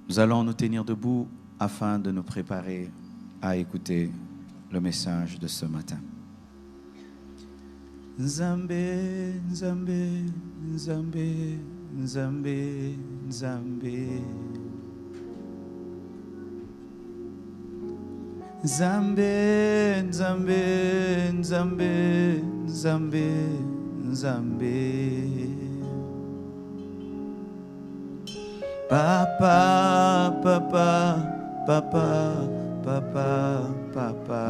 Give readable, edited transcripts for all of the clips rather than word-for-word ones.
Nous allons nous tenir debout afin de nous préparer à écouter le message de ce matin. Nzambe, Nzambe, Nzambe, Nzambe, Nzambe. Nzambe, Nzambe, Nzambe, Nzambe, Nzambe. Papa, papa, papa, papa, papa.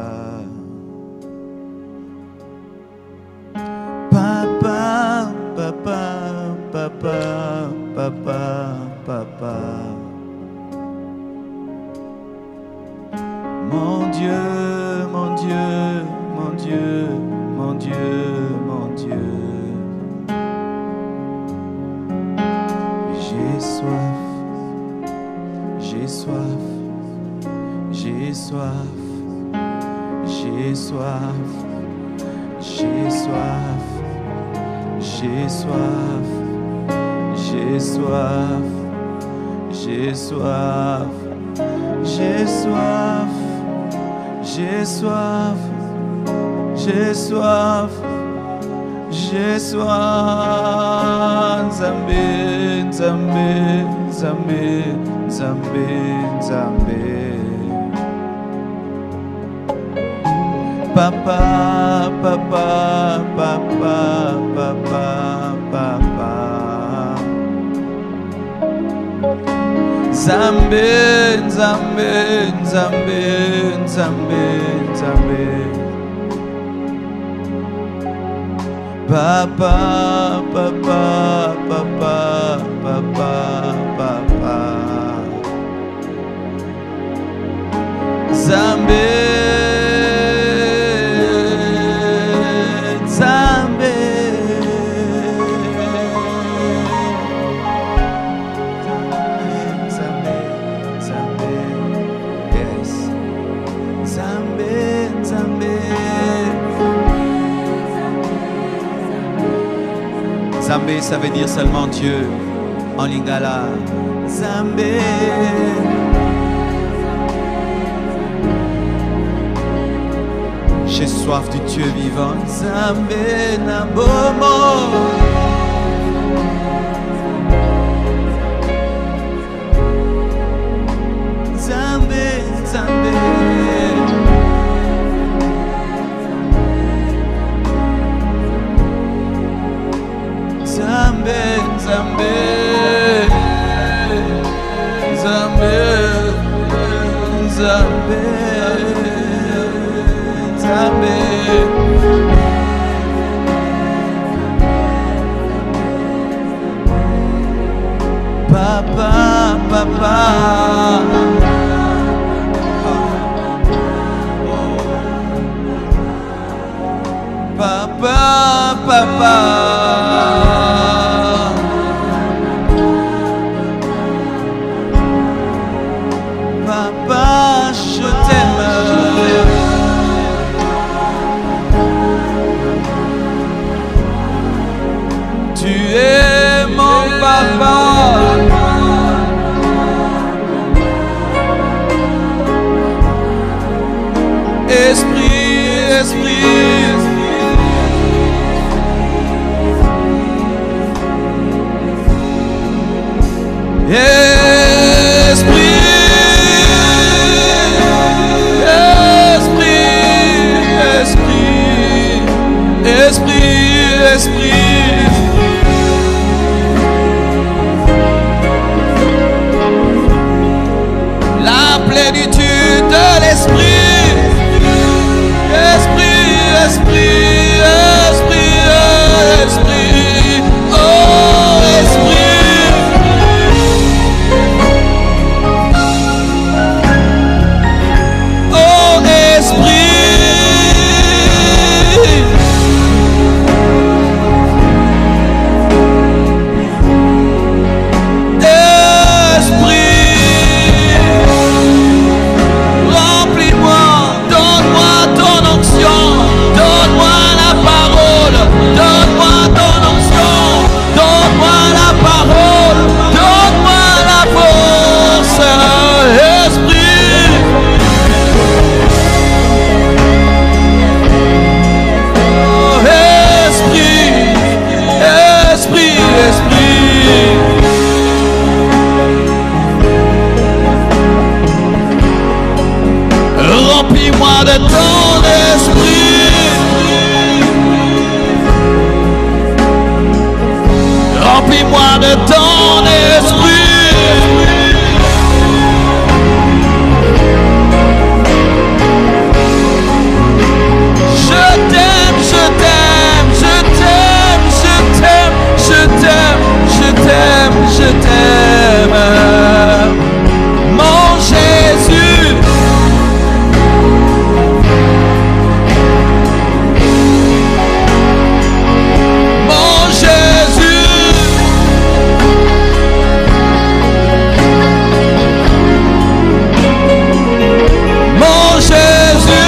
Papa, papa, papa, papa, papa. Mon Dieu, mon Dieu, mon Dieu, mon Dieu, mon Dieu. J'ai soif, j'ai soif, j'ai soif, j'ai soif, j'ai soif, j'ai soif, j'ai soif, j'ai soif, j'ai soif. J'ai soif, j'ai soif, j'ai soif. Nzambe, Nzambe, Nzambe, Nzambe, Nzambe. Papa, papa, papa, papa, papa. Nzambe, Nzambe, Nzambe, Nzambe, Nzambe. Papa, papa, papa, papa, papa. Nzambe, Nzambe. Nzambe, ça veut dire seulement Dieu en lingala. Nzambe. J'ai soif du Dieu vivant. Nzambe na bomo. Nzambe, Nzambe. Nzambe, Nzambe, Nzambe, Nzambe, Nzambe. Papa, papa. Papa, papa. Papa, je t'aime. Tu es mon papa. Esprit, esprit. Esprit, la plénitude de l'esprit, esprit, esprit, esprit, esprit, oh esprit, oh esprit. de ton esprit. Je t'aime, je t'aime, je t'aime, je t'aime, je t'aime, je t'aime, je t'aime. Mon Jésus. Mon Jésus. Mon Jésus.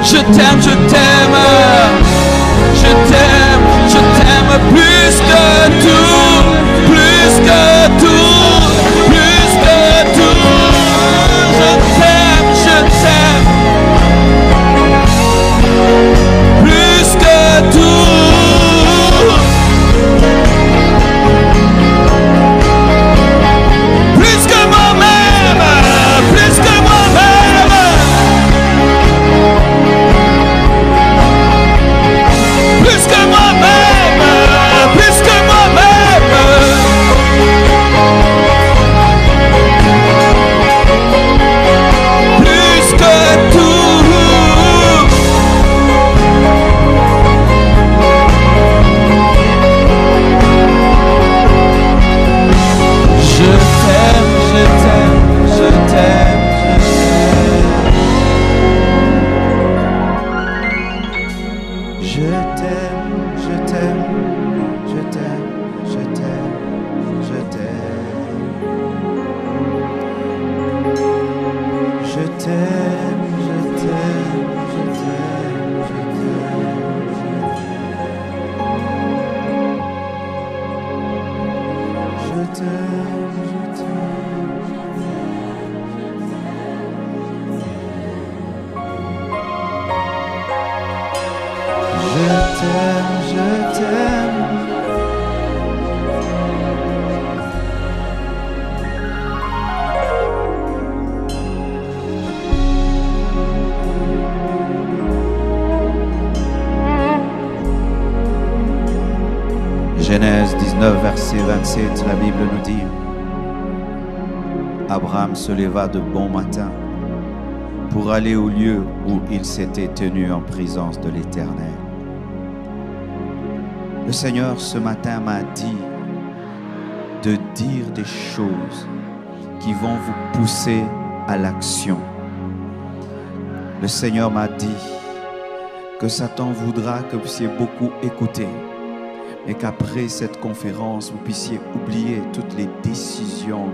Je t'aime, je t'aime, je t'aime, je t'aime plus que tout, plus que tout, plus que tout. Je t'aime, plus que tout. Plus que moi-même, plus que moi-même. Plus que moi-même, plus que moi-même. Plus que tout. Je t'aime, je t'aime, je t'aime, je t'aime. Je t'aime, je t'aime, je t'aime, je t'aime, je t'aime, je t'aime, je t'aime, je t'aime, je t'aime, je t'aime. Genèse 19, verset 27, la Bible nous dit: Abraham se leva de bon matin pour aller au lieu où il s'était tenu en présence de l'Éternel. Le Seigneur ce matin m'a dit de dire des choses qui vont vous pousser à l'action. Le Seigneur m'a dit que Satan voudra que vous puissiez beaucoup écouter et qu'après cette conférence, vous puissiez oublier toutes les décisions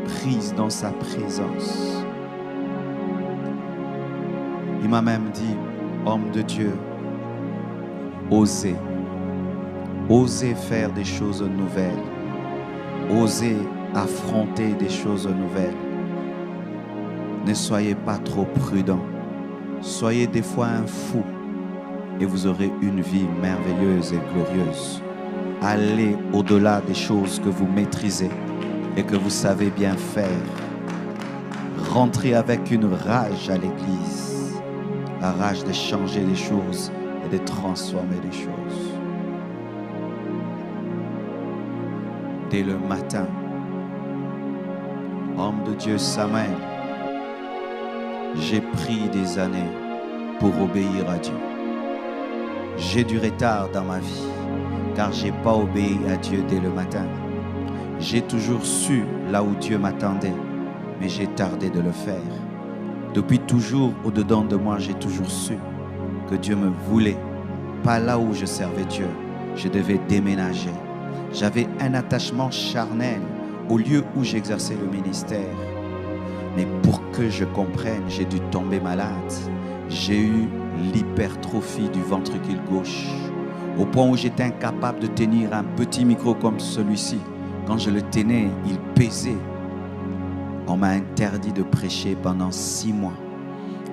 prises dans sa présence. Il m'a même dit, homme de Dieu, osez faire des choses nouvelles, osez affronter des choses nouvelles. Ne soyez pas trop prudent, soyez des fois un fou et vous aurez une vie merveilleuse et glorieuse. Allez au-delà des choses que vous maîtrisez et que vous savez bien faire. Rentrez avec une rage à l'église, la rage de changer les choses et de transformer les choses. Dès le matin, homme de Dieu Samuel, j'ai pris des années pour obéir à Dieu. J'ai du retard dans ma vie, car je n'ai pas obéi à Dieu dès le matin. J'ai toujours su là où Dieu m'attendait, mais j'ai tardé de le faire. Depuis toujours, au-dedans de moi, j'ai toujours su que Dieu me voulait, pas là où je servais Dieu. Je devais déménager. J'avais un attachement charnel au lieu où j'exerçais le ministère. Mais pour que je comprenne, j'ai dû tomber malade. J'ai eu l'hypertrophie du ventricule gauche, au point où j'étais incapable de tenir un petit micro comme celui-ci. Quand je le tenais, il pesait. On m'a interdit de prêcher pendant 6 mois.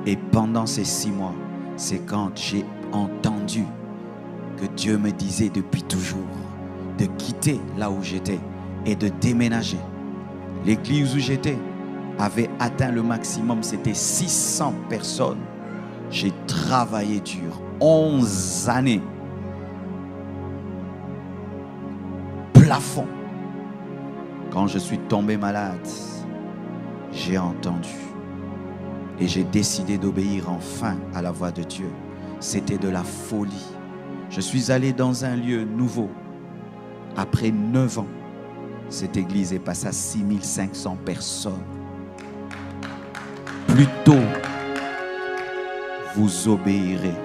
Et pendant ces 6 mois, c'est quand j'ai entendu que Dieu me disait depuis toujours de quitter là où j'étais et de déménager. L'église où j'étais avait atteint le maximum, c'était 600 personnes. J'ai travaillé dur, 11 années. Plafond. Quand je suis tombé malade, j'ai entendu et j'ai décidé d'obéir enfin à la voix de Dieu. C'était de la folie. Je suis allé dans un lieu nouveau. Après 9 ans, cette église est passée à 6500 personnes. Plus tôt, vous obéirez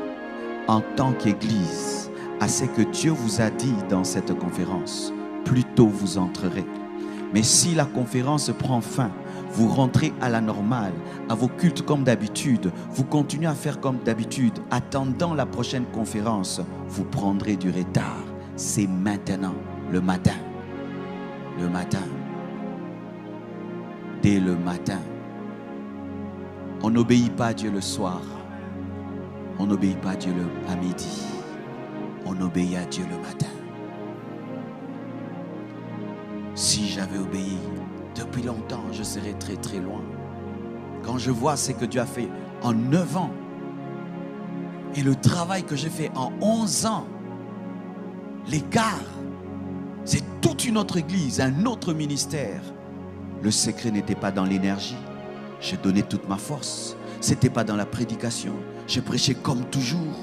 en tant qu'église à ce que Dieu vous a dit dans cette conférence. Plus tôt vous entrerez. Mais si la conférence prend fin, vous rentrez à la normale, à vos cultes comme d'habitude, vous continuez à faire comme d'habitude, attendant la prochaine conférence, vous prendrez du retard. C'est maintenant, le matin. Le matin. Dès le matin. On n'obéit pas à Dieu le soir. On n'obéit pas à Dieu à midi. On obéit à Dieu le matin. Si j'avais obéi depuis longtemps, je serais très très loin. Quand je vois ce que Dieu a fait en 9 ans et le travail que j'ai fait en 11 ans, l'écart, c'est toute une autre église, un autre ministère. Le secret n'était pas dans l'énergie. J'ai donné toute ma force. C'était pas dans la prédication. J'ai prêché comme toujours.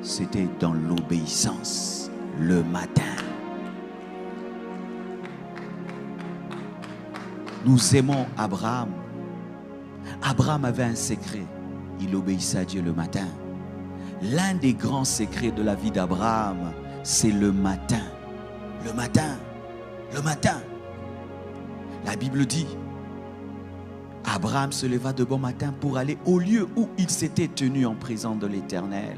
C'était dans l'obéissance le matin. Nous aimons Abraham. Abraham avait un secret. Il obéissait à Dieu le matin. L'un des grands secrets de la vie d'Abraham, c'est le matin. Le matin. Le matin. La Bible dit, Abraham se leva de bon matin pour aller au lieu où il s'était tenu en présence de l'Éternel.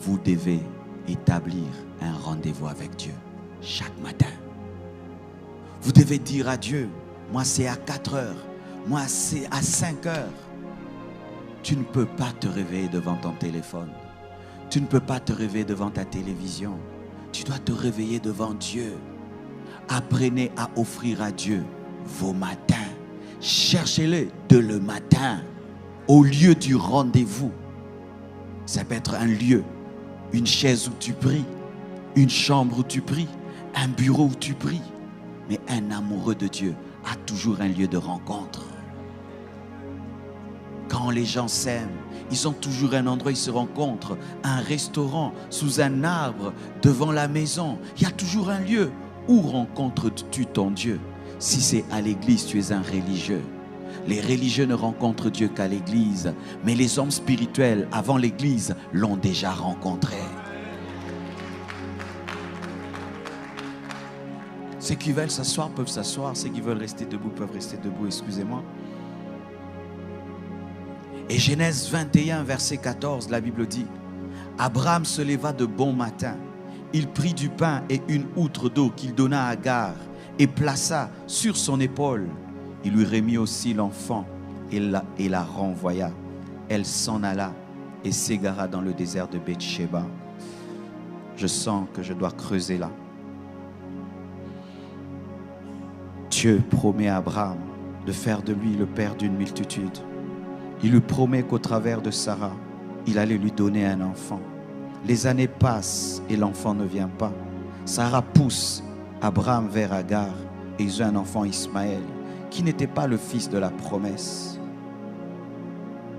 Vous devez établir un rendez-vous avec Dieu chaque matin. Vous devez dire à Dieu, moi c'est à 4 heures, moi c'est à 5 heures. Tu ne peux pas te réveiller devant ton téléphone. Tu ne peux pas te réveiller devant ta télévision. Tu dois te réveiller devant Dieu. Apprenez à offrir à Dieu vos matins. Cherchez-le de le matin, au lieu du rendez-vous. Ça peut être un lieu, une chaise où tu pries, une chambre où tu pries, un bureau où tu pries. Mais un amoureux de Dieu a toujours un lieu de rencontre. Quand les gens s'aiment, ils ont toujours un endroit où ils se rencontrent. Un restaurant, sous un arbre, devant la maison. Il y a toujours un lieu. Où rencontres-tu ton Dieu? Si c'est à l'église, tu es un religieux. Les religieux ne rencontrent Dieu qu'à l'église. Mais les hommes spirituels, avant l'église, l'ont déjà rencontré. Ceux qui veulent s'asseoir peuvent s'asseoir. Ceux qui veulent rester debout peuvent rester debout. Excusez-moi. Et Genèse 21, verset 14, la Bible dit, Abraham se leva de bon matin. Il prit du pain et une outre d'eau qu'il donna à Agar et plaça sur son épaule. Il lui remit aussi l'enfant et la renvoya. Elle s'en alla et s'égara dans le désert de Beth-Sheba. Je sens que je dois creuser là. Dieu promet à Abraham de faire de lui le père d'une multitude. Il lui promet qu'au travers de Sarah, il allait lui donner un enfant. Les années passent et l'enfant ne vient pas. Sarah pousse Abraham vers Agar et ils ont un enfant Ismaël qui n'était pas le fils de la promesse.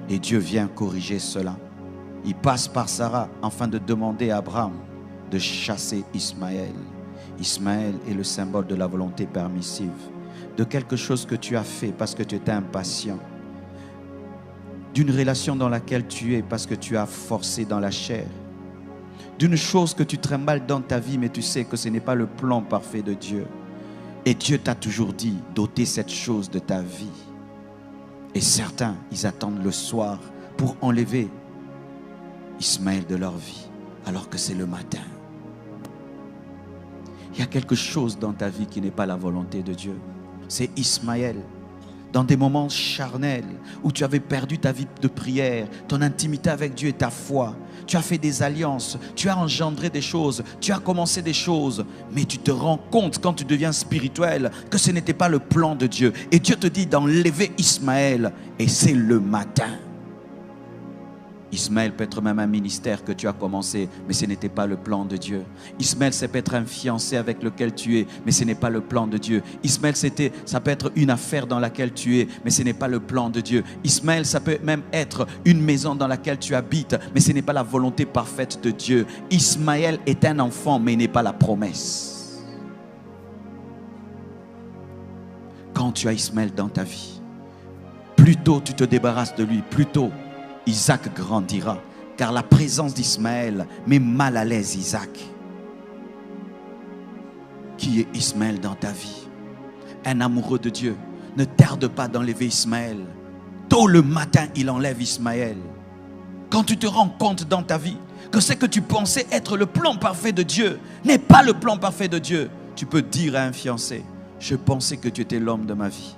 Et Dieu vient corriger cela. Il passe par Sarah afin de demander à Abraham de chasser Ismaël. Ismaël est le symbole de la volonté permissive, de quelque chose que tu as fait parce que tu étais impatient, d'une relation dans laquelle tu es parce que tu as forcé dans la chair, d'une chose que tu trimbales dans ta vie mais tu sais que ce n'est pas le plan parfait de Dieu. Et Dieu t'a toujours dit d'ôter cette chose de ta vie. Et certains, ils attendent le soir pour enlever Ismaël de leur vie alors que c'est le matin. Il y a quelque chose dans ta vie qui n'est pas la volonté de Dieu. C'est Ismaël. dans des moments charnels où tu avais perdu ta vie de prière, ton intimité avec Dieu et ta foi. Tu as fait des alliances, tu as engendré des choses, tu as commencé des choses, mais tu te rends compte quand tu deviens spirituel que ce n'était pas le plan de Dieu. Et Dieu te dit d'enlever Ismaël, et c'est le matin. Ismaël peut être même un ministère que tu as commencé, mais ce n'était pas le plan de Dieu. Ismaël, ça peut être un fiancé avec lequel tu es, mais ce n'est pas le plan de Dieu. Ismaël, ça peut être une affaire dans laquelle tu es, mais ce n'est pas le plan de Dieu. Ismaël, ça peut même être une maison dans laquelle tu habites, mais ce n'est pas la volonté parfaite de Dieu. Ismaël est un enfant, mais il n'est pas la promesse. Quand tu as Ismaël dans ta vie, plus tôt tu te débarrasses de lui, plus tôt Isaac grandira, car la présence d'Ismaël met mal à l'aise Isaac. Qui est Ismaël dans ta vie? Un amoureux de Dieu ne tarde pas d'enlever Ismaël. Tôt le matin, il enlève Ismaël. Quand tu te rends compte dans ta vie que ce que tu pensais être le plan parfait de Dieu n'est pas le plan parfait de Dieu, tu peux dire à un fiancé: je pensais que tu étais l'homme de ma vie,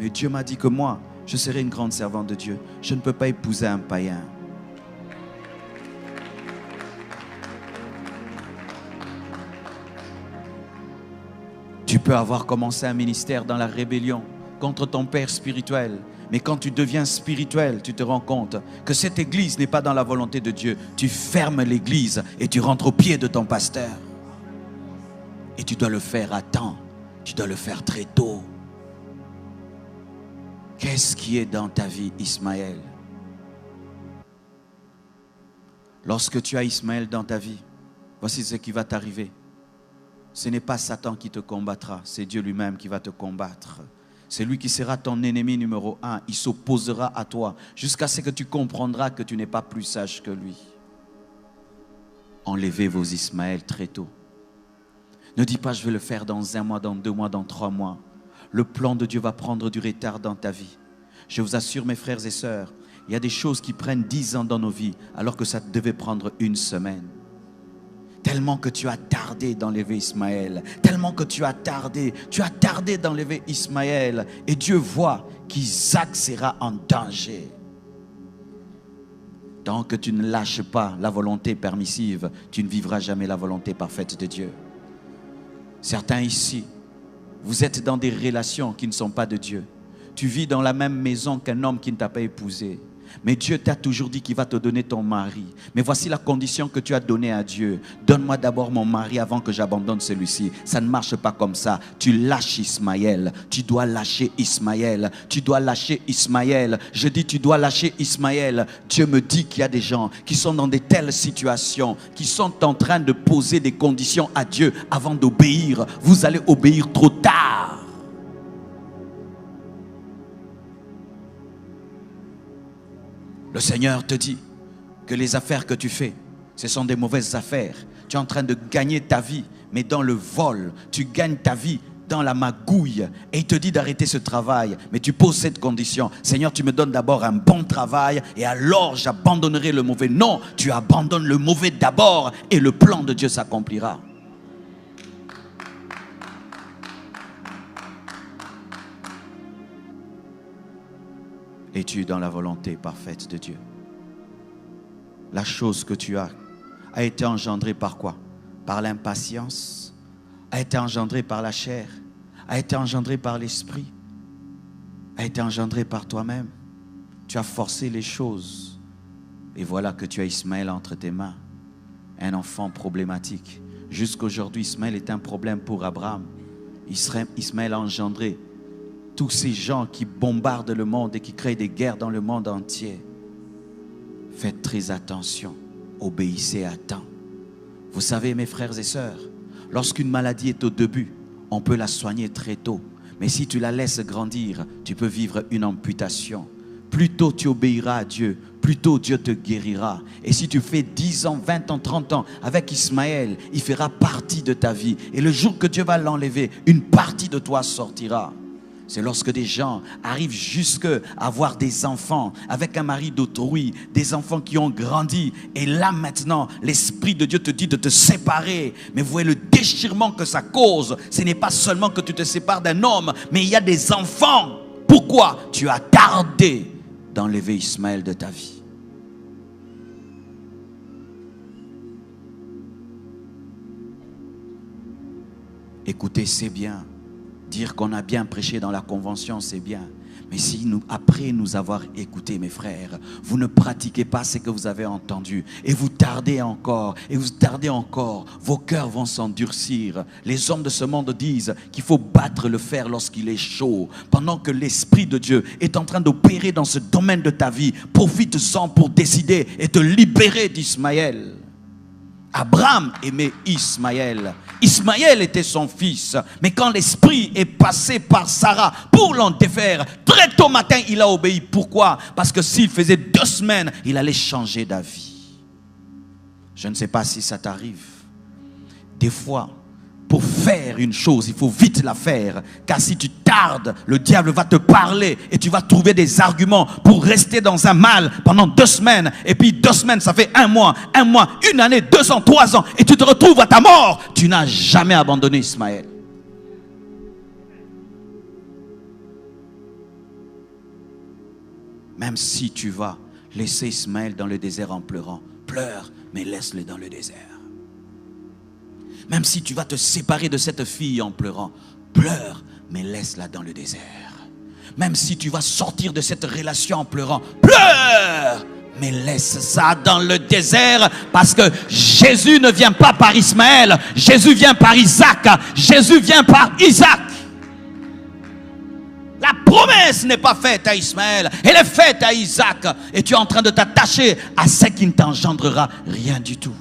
mais Dieu m'a dit que moi, je serai une grande servante de Dieu. Je ne peux pas épouser un païen. Tu peux avoir commencé un ministère dans la rébellion contre ton père spirituel. Mais quand tu deviens spirituel, tu te rends compte que cette église n'est pas dans la volonté de Dieu. Tu fermes l'église et tu rentres au pied de ton pasteur. Et tu dois le faire à temps. Tu dois le faire très tôt. Qu'est-ce qui est dans ta vie, Ismaël? Lorsque tu as Ismaël dans ta vie, voici ce qui va t'arriver. Ce n'est pas Satan qui te combattra, c'est Dieu lui-même qui va te combattre. C'est lui qui sera ton ennemi numéro 1. Il s'opposera à toi jusqu'à ce que tu comprendras que tu n'es pas plus sage que lui. Enlevez vos Ismaël très tôt. Ne dis pas: je vais le faire dans 1 mois, dans 2 mois, dans 3 mois. Le plan de Dieu va prendre du retard dans ta vie. Je vous assure, mes frères et sœurs, il y a des choses qui prennent 10 ans dans nos vies, alors que ça devait prendre 1 semaine. Tellement que tu as tardé d'enlever Ismaël, tellement que tu as tardé d'enlever Ismaël, et Dieu voit qu'Isaac sera en danger. Tant que tu ne lâches pas la volonté permissive, tu ne vivras jamais la volonté parfaite de Dieu. Certains ici, vous êtes dans des relations qui ne sont pas de Dieu. Tu vis dans la même maison qu'un homme qui ne t'a pas épousé. Mais Dieu t'a toujours dit qu'il va te donner ton mari. Mais voici la condition que tu as donnée à Dieu. Donne-moi d'abord mon mari avant que j'abandonne celui-ci. Ça ne marche pas comme ça. Tu lâches Ismaël. Tu dois lâcher Ismaël. Tu dois lâcher Ismaël. Je dis tu dois lâcher Ismaël. Dieu me dit qu'il y a des gens qui sont dans de telles situations, qui sont en train de poser des conditions à Dieu avant d'obéir. Vous allez obéir trop tard. Le Seigneur te dit que les affaires que tu fais, ce sont des mauvaises affaires. Tu es en train de gagner ta vie, mais dans le vol. Tu gagnes ta vie dans la magouille. Et il te dit d'arrêter ce travail. Mais tu poses cette condition: Seigneur, tu me donnes d'abord un bon travail et alors j'abandonnerai le mauvais. Non, tu abandonnes le mauvais d'abord et le plan de Dieu s'accomplira. Es-tu dans la volonté parfaite de Dieu? La chose que tu as a été engendrée par quoi? Par l'impatience? A été engendrée par la chair? A été engendrée par l'esprit? A été engendrée par toi-même? Tu as forcé les choses. Et voilà que tu as Ismaël entre tes mains. Un enfant problématique. Jusqu'aujourd'hui, Ismaël est un problème pour Abraham. Ismaël a engendré tous ces gens qui bombardent le monde et qui créent des guerres dans le monde entier. Faites très attention. Obéissez à temps. Vous savez, mes frères et sœurs, lorsqu'une maladie est au début, on peut la soigner très tôt. Mais si tu la laisses grandir, tu peux vivre une amputation. Plus tôt tu obéiras à Dieu, plus tôt Dieu te guérira. Et si tu fais 10 ans, 20 ans, 30 ans avec Ismaël, il fera partie de ta vie. Et le jour que Dieu va l'enlever, une partie de toi sortira. C'est lorsque des gens arrivent jusqu'à avoir des enfants avec un mari d'autrui, des enfants qui ont grandi. Et là maintenant, l'Esprit de Dieu te dit de te séparer. Mais vous voyez le déchirement que ça cause. Ce n'est pas seulement que tu te sépares d'un homme, mais il y a des enfants pourquoi tu as tardé d'enlever Ismaël de ta vie. Écoutez, c'est bien. Dire qu'on a bien prêché dans la convention, c'est bien. Mais si après nous avoir écoutés, mes frères, vous ne pratiquez pas ce que vous avez entendu et vous tardez encore, vos cœurs vont s'endurcir. Les hommes de ce monde disent qu'il faut battre le fer lorsqu'il est chaud. Pendant que l'Esprit de Dieu est en train d'opérer dans ce domaine de ta vie, profite-en pour décider et te libérer d'Ismaël. Abraham aimait Ismaël. Ismaël était son fils. Mais quand l'esprit est passé par Sarah pour l'en défaire, très tôt matin, il a obéi. Pourquoi? Parce que s'il faisait 2 semaines, il allait changer d'avis. Je ne sais pas si ça t'arrive. Des fois, pour faire une chose, il faut vite la faire. Car si tu tardes, le diable va te parler et tu vas trouver des arguments pour rester dans un mal pendant 2 semaines. Et puis 2 semaines, ça fait 1 mois, 1 année, 2 ans, 3 ans. Et tu te retrouves à ta mort. Tu n'as jamais abandonné Ismaël. Même si tu vas laisser Ismaël dans le désert en pleurant, pleure, mais laisse-le dans le désert. Même si tu vas te séparer de cette fille en pleurant, pleure, mais laisse-la dans le désert. Même si tu vas sortir de cette relation en pleurant, pleure, mais laisse ça dans le désert. Parce que Jésus ne vient pas par Ismaël, Jésus vient par Isaac. Jésus vient par Isaac. La promesse n'est pas faite à Ismaël, elle est faite à Isaac. Et tu es en train de t'attacher à ce qui ne t'engendrera rien du tout.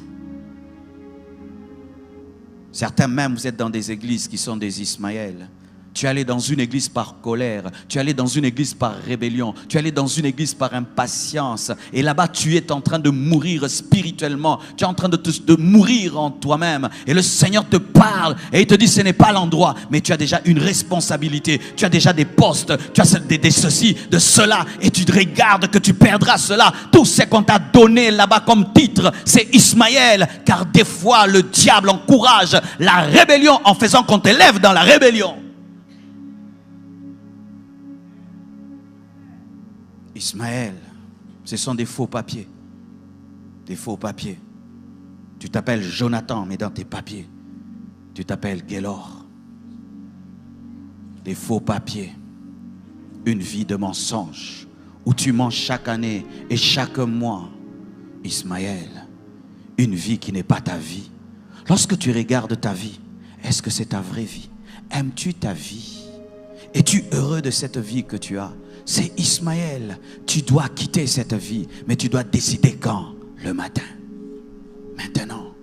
Certains même, vous êtes dans des églises qui sont des Ismaël. Tu es allé dans une église par colère. Tu es allé dans une église par rébellion. Tu es allé dans une église par impatience. Et là-bas, tu es en train de mourir spirituellement. Tu es en train de mourir en toi-même. Et le Seigneur te parle et il te dit, ce n'est pas l'endroit. Mais tu as déjà une responsabilité. Tu as déjà des postes. Tu as des ceci, de cela. Et tu te regardes que tu perdras cela. Tout ce qu'on t'a donné là-bas comme titre, c'est Ismaël. Car des fois, le diable encourage la rébellion en faisant qu'on t'élève dans la rébellion. Ismaël, ce sont des faux papiers. Des faux papiers. Tu t'appelles Jonathan, mais dans tes papiers, tu t'appelles Gélor. Des faux papiers. Une vie de mensonge, où tu mens chaque année et chaque mois. Ismaël, une vie qui n'est pas ta vie. Lorsque tu regardes ta vie, est-ce que c'est ta vraie vie? Aimes-tu ta vie? Es-tu heureux de cette vie que tu as? C'est Ismaël. Tu dois quitter cette vie, mais tu dois décider quand? Le matin. Maintenant.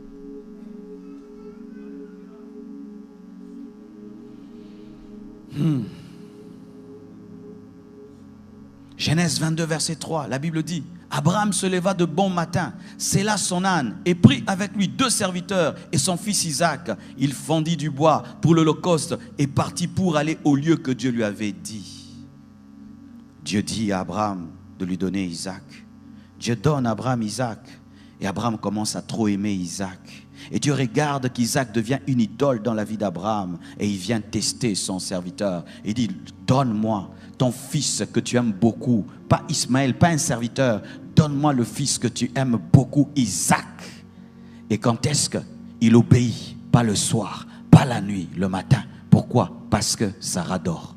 Genèse 22, verset 3, la Bible dit, Abraham se leva de bon matin, sella son âne et prit avec lui 2 serviteurs et son fils Isaac. Il fendit du bois pour l'holocauste et partit pour aller au lieu que Dieu lui avait dit. Dieu dit à Abraham de lui donner Isaac. Dieu donne à Abraham Isaac. Et Abraham commence à trop aimer Isaac. Et Dieu regarde qu'Isaac devient une idole dans la vie d'Abraham. Et il vient tester son serviteur. Il dit, donne-moi ton fils que tu aimes beaucoup. Pas Ismaël, pas un serviteur. Donne-moi le fils que tu aimes beaucoup, Isaac. Et quand est-ce qu'il obéit? Pas le soir, pas la nuit, le matin. Pourquoi? Parce que Sarah dort.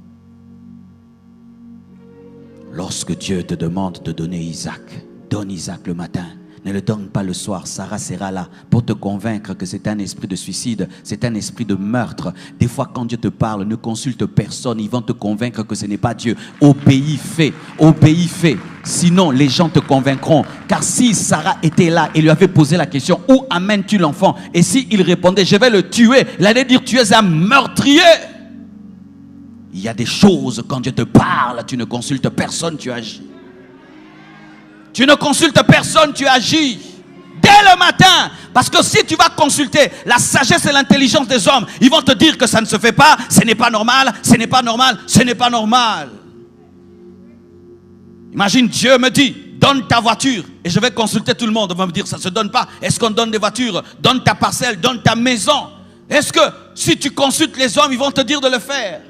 Lorsque Dieu te demande de donner Isaac, donne Isaac le matin. Ne le donne pas le soir. Sarah sera là pour te convaincre que c'est un esprit de suicide, c'est un esprit de meurtre. Des fois, quand Dieu te parle, ne consulte personne. Ils vont te convaincre que ce n'est pas Dieu. Obéis, fais. Obéis, fais. Sinon, les gens te convaincront. Car si Sarah était là et lui avait posé la question, où amènes-tu l'enfant? Et s'il répondait, je vais le tuer, il allait dire, tu es un meurtrier. Il y a des choses, quand Dieu te parle, tu ne consultes personne, tu agis. Tu ne consultes personne, tu agis. Dès le matin. Parce que si tu vas consulter la sagesse et l'intelligence des hommes, ils vont te dire que ça ne se fait pas, ce n'est pas normal, ce n'est pas normal, ce n'est pas normal. Imagine, Dieu me dit, donne ta voiture. Et je vais consulter tout le monde, on va me dire, ça ne se donne pas. Est-ce qu'on donne des voitures? Donne ta parcelle, donne ta maison. Est-ce que si tu consultes les hommes, ils vont te dire de le faire?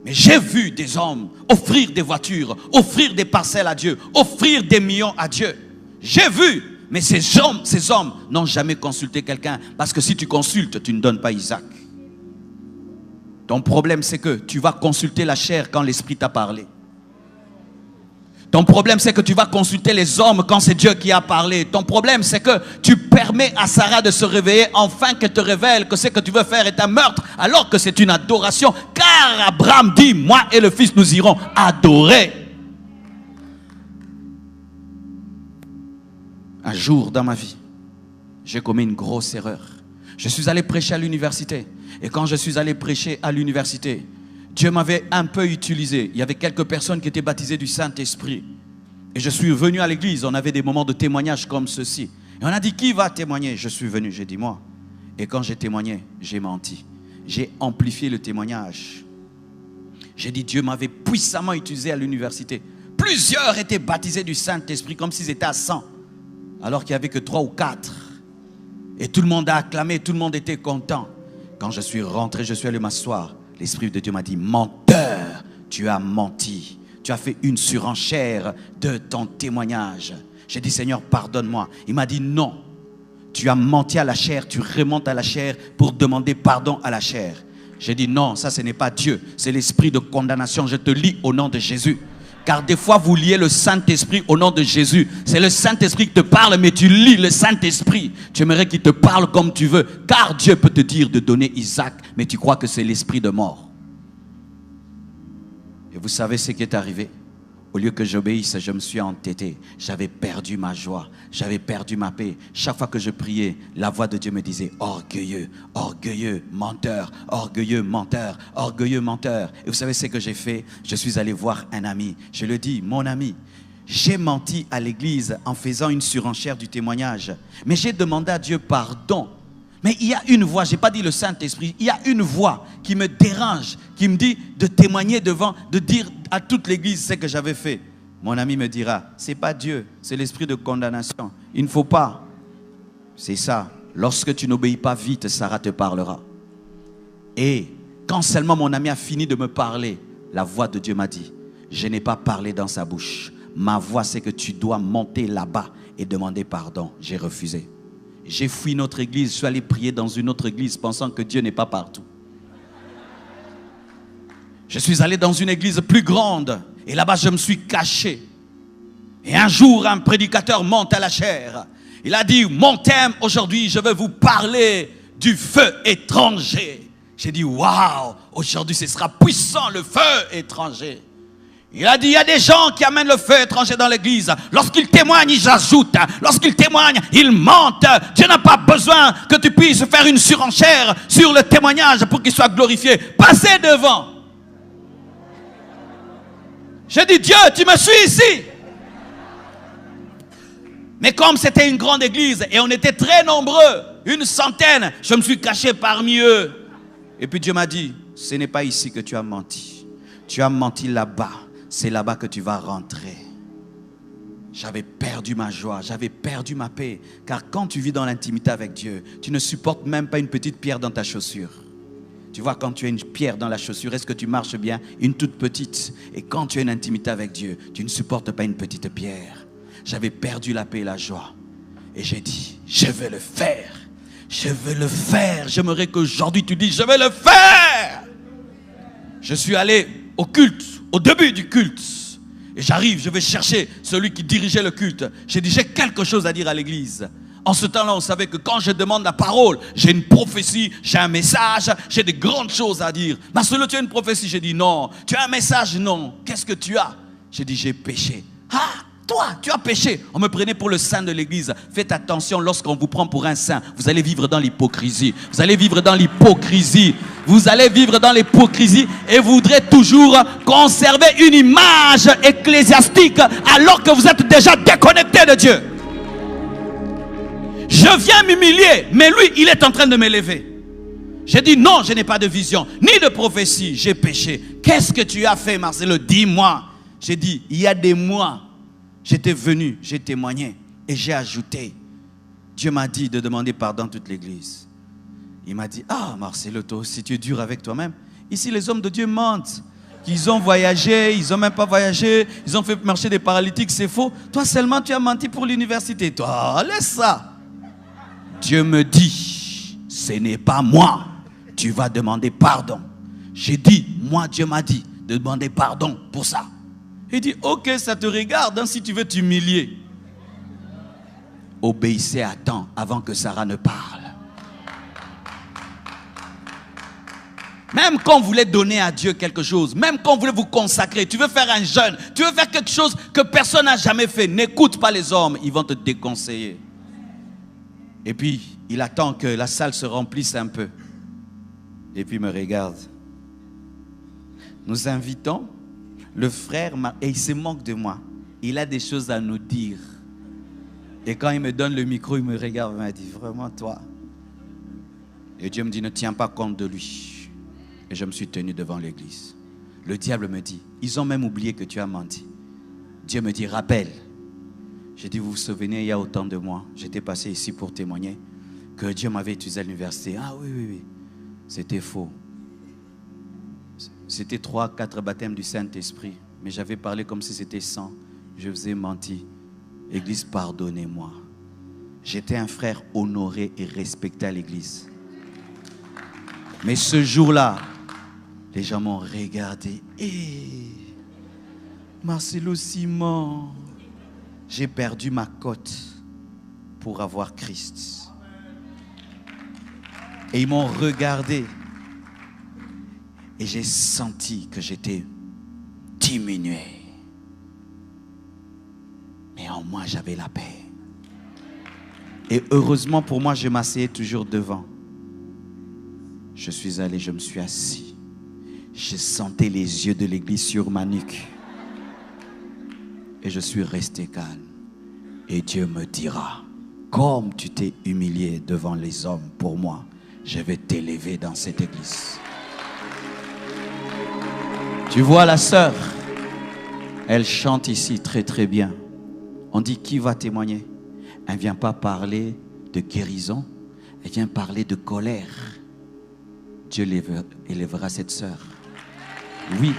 Mais j'ai vu des hommes offrir des voitures, offrir des parcelles à Dieu, offrir des millions à Dieu. J'ai vu, mais ces hommes n'ont jamais consulté quelqu'un. Parce que si tu consultes, tu ne donnes pas Isaac. Ton problème, c'est que tu vas consulter la chair quand l'esprit t'a parlé. Ton problème, c'est que tu vas consulter les hommes quand c'est Dieu qui a parlé. Ton problème, c'est que tu permets à Sarah de se réveiller enfin qu'elle te révèle que ce que tu veux faire est un meurtre, alors que c'est une adoration. Car Abraham dit, moi et le fils, nous irons adorer. Un jour dans ma vie, j'ai commis une grosse erreur. Je suis allé prêcher à l'université. Et quand je suis allé prêcher à l'université, Dieu m'avait un peu utilisé. Il y avait quelques personnes qui étaient baptisées du Saint-Esprit. Et je suis venu à l'église. On avait des moments de témoignage comme ceci. Et on a dit, qui va témoigner? Je suis venu, j'ai dit moi. Et quand j'ai témoigné, j'ai menti. J'ai amplifié le témoignage. J'ai dit, Dieu m'avait puissamment utilisé à l'université. Plusieurs étaient baptisés du Saint-Esprit comme s'ils étaient à 100. Alors qu'il n'y avait que 3 ou 4. Et tout le monde a acclamé, tout le monde était content. Quand je suis rentré, je suis allé m'asseoir. L'Esprit de Dieu m'a dit, menteur, tu as menti. Tu as fait une surenchère de ton témoignage. J'ai dit, Seigneur, pardonne-moi. Il m'a dit, non, tu as menti à la chair, tu remontes à la chair pour demander pardon à la chair. J'ai dit, non, ça ce n'est pas Dieu, c'est l'esprit de condamnation. Je te lis au nom de Jésus. Car des fois, vous liez le Saint-Esprit au nom de Jésus. C'est le Saint-Esprit qui te parle, mais tu lis le Saint-Esprit. Tu aimerais qu'il te parle comme tu veux. Car Dieu peut te dire de donner Isaac, mais tu crois que c'est l'esprit de mort. Et vous savez ce qui est arrivé? Au lieu que j'obéisse, je me suis entêté. J'avais perdu ma joie. J'avais perdu ma paix. Chaque fois que je priais, la voix de Dieu me disait, orgueilleux, orgueilleux, menteur, orgueilleux, menteur, orgueilleux, menteur. Et vous savez ce que j'ai fait? Je suis allé voir un ami. Je lui ai dit, mon ami, j'ai menti à l'église en faisant une surenchère du témoignage. Mais j'ai demandé à Dieu pardon. Mais il y a une voix, je n'ai pas dit le Saint-Esprit, il y a une voix qui me dérange, qui me dit de témoigner devant, de dire à toute l'église ce que j'avais fait. Mon ami me dira, ce n'est pas Dieu, c'est l'esprit de condamnation. Il ne faut pas. C'est ça. Lorsque tu n'obéis pas vite, Sarah te parlera. Et quand seulement mon ami a fini de me parler, la voix de Dieu m'a dit, je n'ai pas parlé dans sa bouche. Ma voix, c'est que tu dois monter là-bas et demander pardon. J'ai refusé. J'ai fui notre église, je suis allé prier dans une autre église pensant que Dieu n'est pas partout. Je suis allé dans une église plus grande et là-bas je me suis caché. Et un jour un prédicateur monte à la chaire. Il a dit, mon thème aujourd'hui, je vais vous parler du feu étranger. J'ai dit, waouh, aujourd'hui ce sera puissant le feu étranger. Il a dit, il y a des gens qui amènent le feu étranger dans l'église. Lorsqu'ils témoignent, ils ajoutent. Lorsqu'ils témoignent, ils mentent. Dieu n'a pas besoin que tu puisses faire une surenchère sur le témoignage pour qu'il soit glorifié. Passez devant. J'ai dit, Dieu, tu me suis ici. Mais comme c'était une grande église et on était très nombreux, 100, je me suis caché parmi eux. Et puis Dieu m'a dit, ce n'est pas ici que tu as menti. Tu as menti là-bas. C'est là-bas que tu vas rentrer. J'avais perdu ma joie, j'avais perdu ma paix. Car quand tu vis dans l'intimité avec Dieu, tu ne supportes même pas une petite pierre dans ta chaussure. Tu vois, quand tu as une pierre dans la chaussure, est-ce que tu marches bien? Une toute petite. Et quand tu as une intimité avec Dieu, tu ne supportes pas une petite pierre. J'avais perdu la paix et la joie. Et j'ai dit, je vais le faire. Je vais le faire. J'aimerais qu'aujourd'hui tu dis, je vais le faire. Je suis allé au culte. Au début du culte, et j'arrive, je vais chercher celui qui dirigeait le culte. J'ai dit, j'ai quelque chose à dire à l'église. En ce temps-là, on savait que quand je demande la parole, j'ai une prophétie, j'ai un message, j'ai des grandes choses à dire. Marcelo, tu as une prophétie? J'ai dit non. Tu as un message? Non. Qu'est-ce que tu as? J'ai dit, j'ai péché. Ah, toi, tu as péché. On me prenait pour le saint de l'église. Faites attention, lorsqu'on vous prend pour un saint, vous allez vivre dans l'hypocrisie. Vous allez vivre dans l'hypocrisie. Vous allez vivre dans l'hypocrisie et vous voudrez toujours conserver une image ecclésiastique alors que vous êtes déjà déconnecté de Dieu. Je viens m'humilier, mais lui, il est en train de m'élever. J'ai dit non, je n'ai pas de vision, ni de prophétie, j'ai péché. Qu'est-ce que tu as fait, Marcelo? Dis-moi. J'ai dit, il y a des mois, j'étais venu, j'ai témoigné et j'ai ajouté. Dieu m'a dit de demander pardon à toute l'église. Il m'a dit, ah Marcelo, toi aussi tu es dur avec toi-même. Ici les hommes de Dieu mentent. qu'ils ont voyagé, ils n'ont même pas voyagé, ils ont fait marcher des paralytiques, c'est faux. Toi seulement, tu as menti pour l'université. Toi, laisse ça. Dieu me dit, ce n'est pas moi. Tu vas demander pardon. J'ai dit, moi, Dieu m'a dit de demander pardon pour ça. Il dit, ok, ça te regarde hein, si tu veux t'humilier. Obéissez à temps avant que Sarah ne parle. Même quand vous voulez donner à Dieu quelque chose, même quand vous voulez vous consacrer, tu veux faire un jeûne, tu veux faire quelque chose que personne n'a jamais fait, n'écoute pas les hommes, ils vont te déconseiller. Et puis, il attend que la salle se remplisse un peu. Et puis, il me regarde. Nous invitons le frère, et il se moque de moi. Il a des choses à nous dire. Et quand il me donne le micro, il me regarde et me dit, vraiment toi. Et Dieu me dit, ne tiens pas compte de lui. Et je me suis tenu devant l'église. Le diable me dit, ils ont même oublié que tu as menti. Dieu me dit, rappelle. J'ai dit, vous vous souvenez, il y a autant de mois, j'étais passé ici pour témoigner que Dieu m'avait utilisé à l'université. Ah oui. C'était faux. C'était 3-4 baptêmes du Saint-Esprit. Mais j'avais parlé comme si c'était 100. Je vous ai menti. Église, pardonnez-moi. J'étais un frère honoré et respecté à l'église. Mais ce jour-là, les gens m'ont regardé. Marcelo Simon, j'ai perdu ma cote pour avoir Christ. Et ils m'ont regardé. Et j'ai senti que j'étais diminué. Mais en moi, j'avais la paix. Et heureusement pour moi, je m'asseyais toujours devant. Je suis allé, je me suis assis. Je sentais les yeux de l'église sur ma nuque. Et je suis resté calme. Et Dieu me dira, comme tu t'es humilié devant les hommes pour moi, je vais t'élever dans cette église. Tu vois la sœur, elle chante ici très très bien. On dit qui va témoigner? Elle ne vient pas parler de guérison, elle vient parler de colère. Dieu élèvera cette sœur. Oui,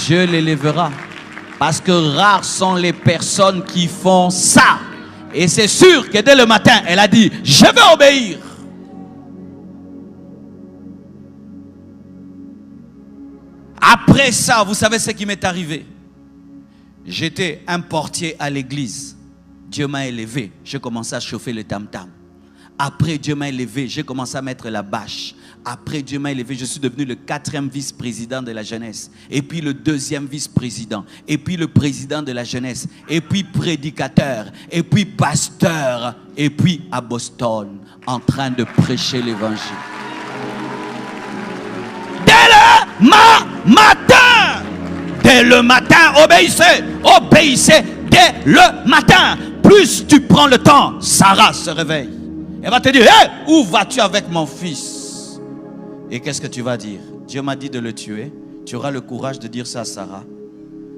Dieu l'élèvera. Parce que rares sont les personnes qui font ça. Et c'est sûr que dès le matin, elle a dit, je vais obéir. Après ça, vous savez ce qui m'est arrivé? J'étais un portier à l'église. Dieu m'a élevé. J'ai commencé à chauffer le tam-tam. Après, Dieu m'a élevé. J'ai commencé à mettre la bâche. Après, Dieu m'a élevé. Je suis devenu le 4e vice-président de la jeunesse. Et puis le 2e vice-président. Et puis le président de la jeunesse. Et puis prédicateur. Et puis pasteur. Et puis à Boston, en train de prêcher l'évangile. Dès le matin. Dès le matin, obéissez. Obéissez dès le matin. Plus tu prends le temps, Sarah se réveille. Elle va te dire, hey, où vas-tu avec mon fils? Et qu'est-ce que tu vas dire? Dieu m'a dit de le tuer. Tu auras le courage de dire ça à Sarah.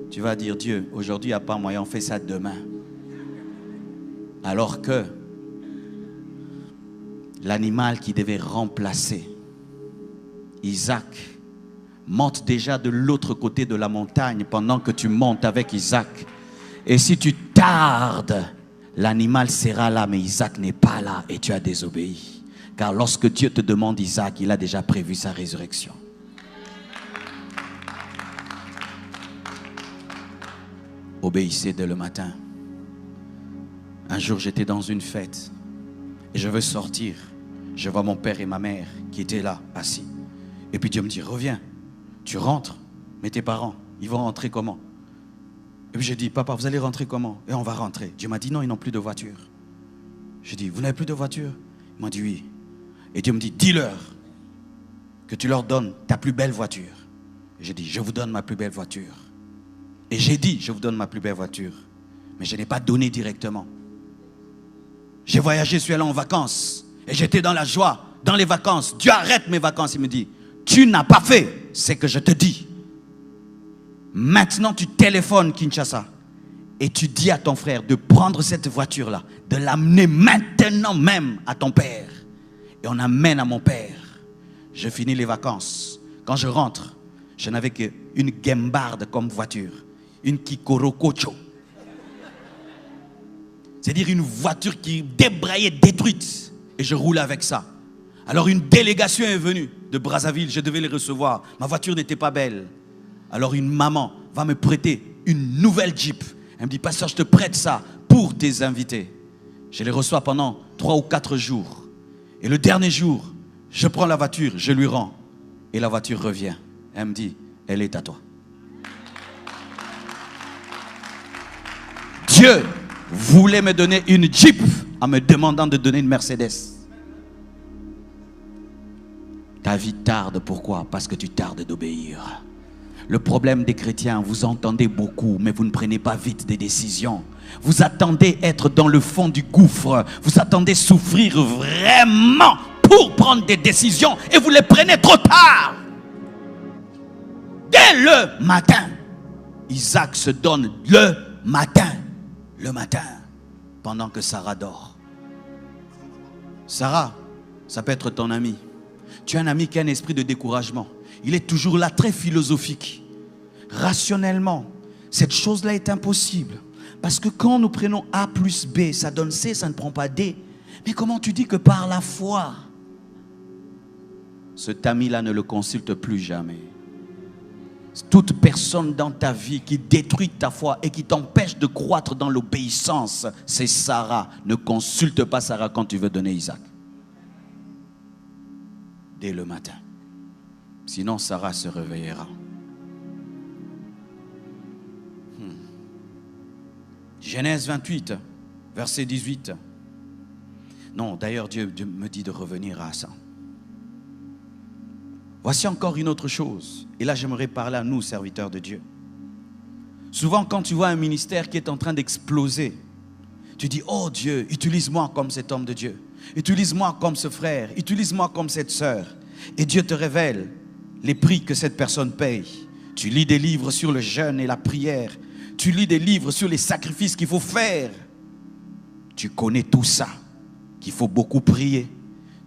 Tu vas dire, Dieu, aujourd'hui il n'y a pas moyen, on fait ça demain. Alors que l'animal qui devait remplacer Isaac monte déjà de l'autre côté de la montagne pendant que tu montes avec Isaac. Et si tu tardes, l'animal sera là, mais Isaac n'est pas là et tu as désobéi. Car lorsque Dieu te demande Isaac, il a déjà prévu sa résurrection. Obéissez dès le matin. Un jour, j'étais dans une fête et je veux sortir. Je vois mon père et ma mère qui étaient là, assis. Et puis Dieu me dit, reviens, tu rentres, mais tes parents, ils vont rentrer comment? Et puis j'ai dit, papa, vous allez rentrer comment? Et on va rentrer. Dieu m'a dit, non, ils n'ont plus de voiture. J'ai dit, vous n'avez plus de voiture? Il m'a dit, oui. Et Dieu me dit, dis-leur que tu leur donnes ta plus belle voiture. Et j'ai dit, je vous donne ma plus belle voiture. Et j'ai dit, je vous donne ma plus belle voiture. Mais je n'ai pas donné directement. J'ai voyagé, je suis allé en vacances. Et j'étais dans la joie, dans les vacances. Dieu arrête mes vacances. Il me dit, tu n'as pas fait ce que je te dis. Maintenant, tu téléphones Kinshasa et tu dis à ton frère de prendre cette voiture-là, de l'amener maintenant même à ton père. Et on amène à mon père. Je finis les vacances. Quand je rentre, Je n'avais qu'une Gembarde comme voiture. Une Kikorokocho. C'est-à-dire une voiture qui débraillait, détruite. Et je roulais avec ça. Alors une délégation est venue de Brazzaville. Je devais les recevoir. Ma voiture n'était pas belle. Alors une maman va me prêter une nouvelle Jeep. Elle me dit, pasteur, je te prête ça pour tes invités. Je les reçois pendant 3 ou 4 jours. Et le dernier jour, je prends la voiture, je lui rends. Et la voiture revient. Elle me dit, elle est à toi. Dieu voulait me donner une Jeep en me demandant de donner une Mercedes. Ta vie tarde, pourquoi? Parce que tu tardes d'obéir. Le problème des chrétiens, vous entendez beaucoup, mais vous ne prenez pas vite des décisions. Vous attendez être dans le fond du gouffre. Vous attendez souffrir vraiment pour prendre des décisions et vous les prenez trop tard. Dès le matin, Isaac se donne le matin, pendant que Sarah dort. Sarah, ça peut être ton ami. Tu as un ami qui a un esprit de découragement. Il est toujours là, très philosophique. Rationnellement, cette chose-là est impossible. Parce que quand nous prenons A plus B, ça donne C, ça ne prend pas D. Mais comment tu dis que par la foi? Cet ami-là ne le consulte plus jamais. Toute personne dans ta vie qui détruit ta foi et qui t'empêche de croître dans l'obéissance, c'est Sarah. Ne consulte pas Sarah quand tu veux donner Isaac. Dès le matin. Sinon, Sarah se réveillera. Genèse 28, verset 18. Non, d'ailleurs, Dieu me dit de revenir à ça. Voici encore une autre chose. Et là, j'aimerais parler à nous, serviteurs de Dieu. Souvent, quand tu vois un ministère qui est en train d'exploser, tu dis, oh Dieu, utilise-moi comme cet homme de Dieu. Utilise-moi comme ce frère. Utilise-moi comme cette sœur. Et Dieu te révèle les prix que cette personne paye. Tu lis des livres sur le jeûne et la prière. Tu lis des livres sur les sacrifices qu'il faut faire. Tu connais tout ça, qu'il faut beaucoup prier.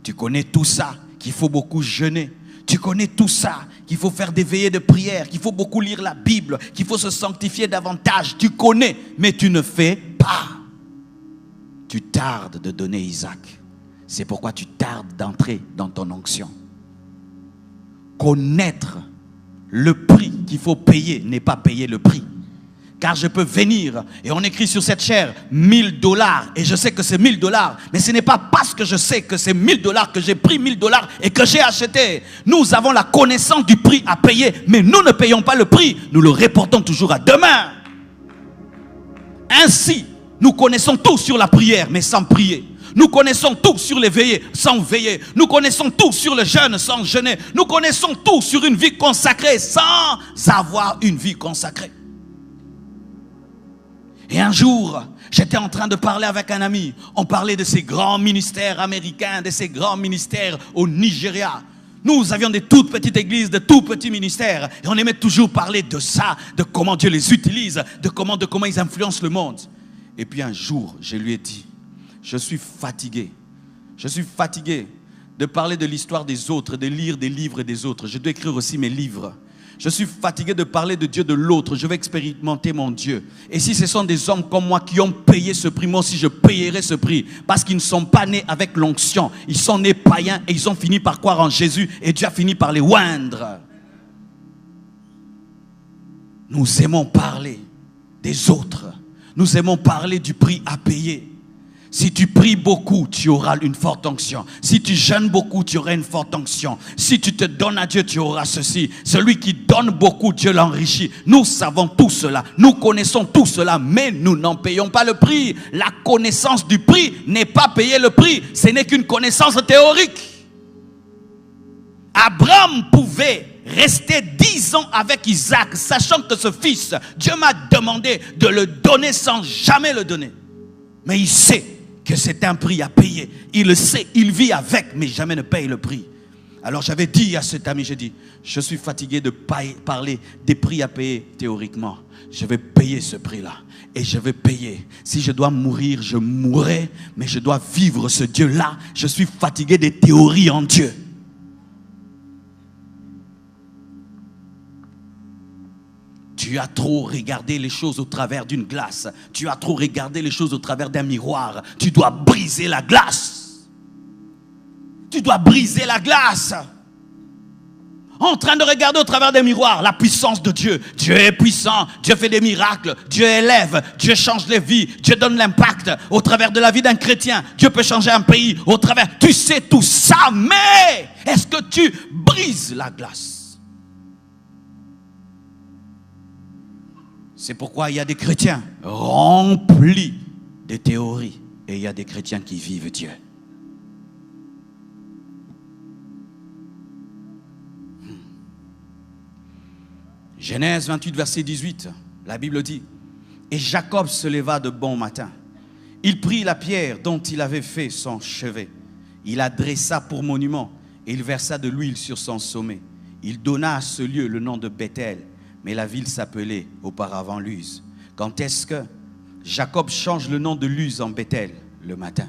Tu connais tout ça, qu'il faut beaucoup jeûner. Tu connais tout ça, qu'il faut faire des veillées de prière, qu'il faut beaucoup lire la Bible, qu'il faut se sanctifier davantage. Tu connais, mais tu ne fais pas. Tu tardes de donner Isaac. C'est pourquoi tu tardes d'entrer dans ton onction. Connaître le prix qu'il faut payer n'est pas payer le prix. Car je peux venir et on écrit sur cette chaire $1000 et je sais que c'est $1000, mais ce n'est pas parce que je sais que c'est $1000 que j'ai pris $1000 et que j'ai acheté. Nous avons la connaissance du prix à payer, mais nous ne payons pas le prix, nous le reportons toujours à demain. Ainsi, nous connaissons tout sur la prière, mais sans prier. Nous connaissons tout sur les veillées sans veiller. Nous connaissons tout sur le jeûne sans jeûner. Nous connaissons tout sur une vie consacrée sans avoir une vie consacrée. Et un jour, j'étais en train de parler avec un ami. On parlait de ces grands ministères américains, de ces grands ministères au Nigeria. Nous avions des toutes petites églises, de tout petits ministères. Et on aimait toujours parler de ça, de comment Dieu les utilise, de comment ils influencent le monde. Et puis un jour, je lui ai dit, je suis fatigué. Je suis fatigué de parler de l'histoire des autres, de lire des livres des autres. Je dois écrire aussi mes livres. Je suis fatigué de parler de Dieu de l'autre. Je vais expérimenter mon Dieu. Et si ce sont des hommes comme moi qui ont payé ce prix, moi aussi je payerai ce prix. Parce qu'ils ne sont pas nés avec l'onction. Ils sont nés païens et ils ont fini par croire en Jésus. Et Dieu a fini par les oindre. Nous aimons parler des autres. Nous aimons parler du prix à payer. Si tu pries beaucoup, tu auras une forte onction. Si tu jeûnes beaucoup, tu auras une forte onction. Si tu te donnes à Dieu, tu auras ceci. Celui qui donne beaucoup, Dieu l'enrichit. Nous savons tout cela. Nous connaissons tout cela, mais nous n'en payons pas le prix. La connaissance du prix n'est pas payer le prix. Ce n'est qu'une connaissance théorique. Abraham pouvait rester 10 ans avec Isaac, sachant que ce fils, Dieu m'a demandé de le donner sans jamais le donner. Mais il sait que c'est un prix à payer. Il le sait, il vit avec, mais jamais ne paye le prix. Alors j'avais dit à cet ami, j'ai dit, je suis fatigué de parler des prix à payer théoriquement. Je vais payer ce prix-là. Et je vais payer. Si je dois mourir, je mourrai. Mais je dois vivre ce Dieu-là. Je suis fatigué des théories en Dieu. Tu as trop regardé les choses au travers d'une glace. Tu as trop regardé les choses au travers d'un miroir. Tu dois briser la glace. Tu dois briser la glace. En train de regarder au travers des miroirs la puissance de Dieu. Dieu est puissant, Dieu fait des miracles, Dieu élève, Dieu change les vies, Dieu donne l'impact au travers de la vie d'un chrétien. Dieu peut changer un pays au travers. Tu sais tout ça, mais est-ce que tu brises la glace? C'est pourquoi il y a des chrétiens remplis de théories et il y a des chrétiens qui vivent Dieu. Genèse 28, verset 18, la Bible dit: et Jacob se leva de bon matin. Il prit la pierre dont il avait fait son chevet. Il la dressa pour monument et il versa de l'huile sur son sommet. Il donna à ce lieu le nom de Bethel, mais la ville s'appelait auparavant Luz. Quand est-ce que Jacob change le nom de Luz en Bethel? Le matin.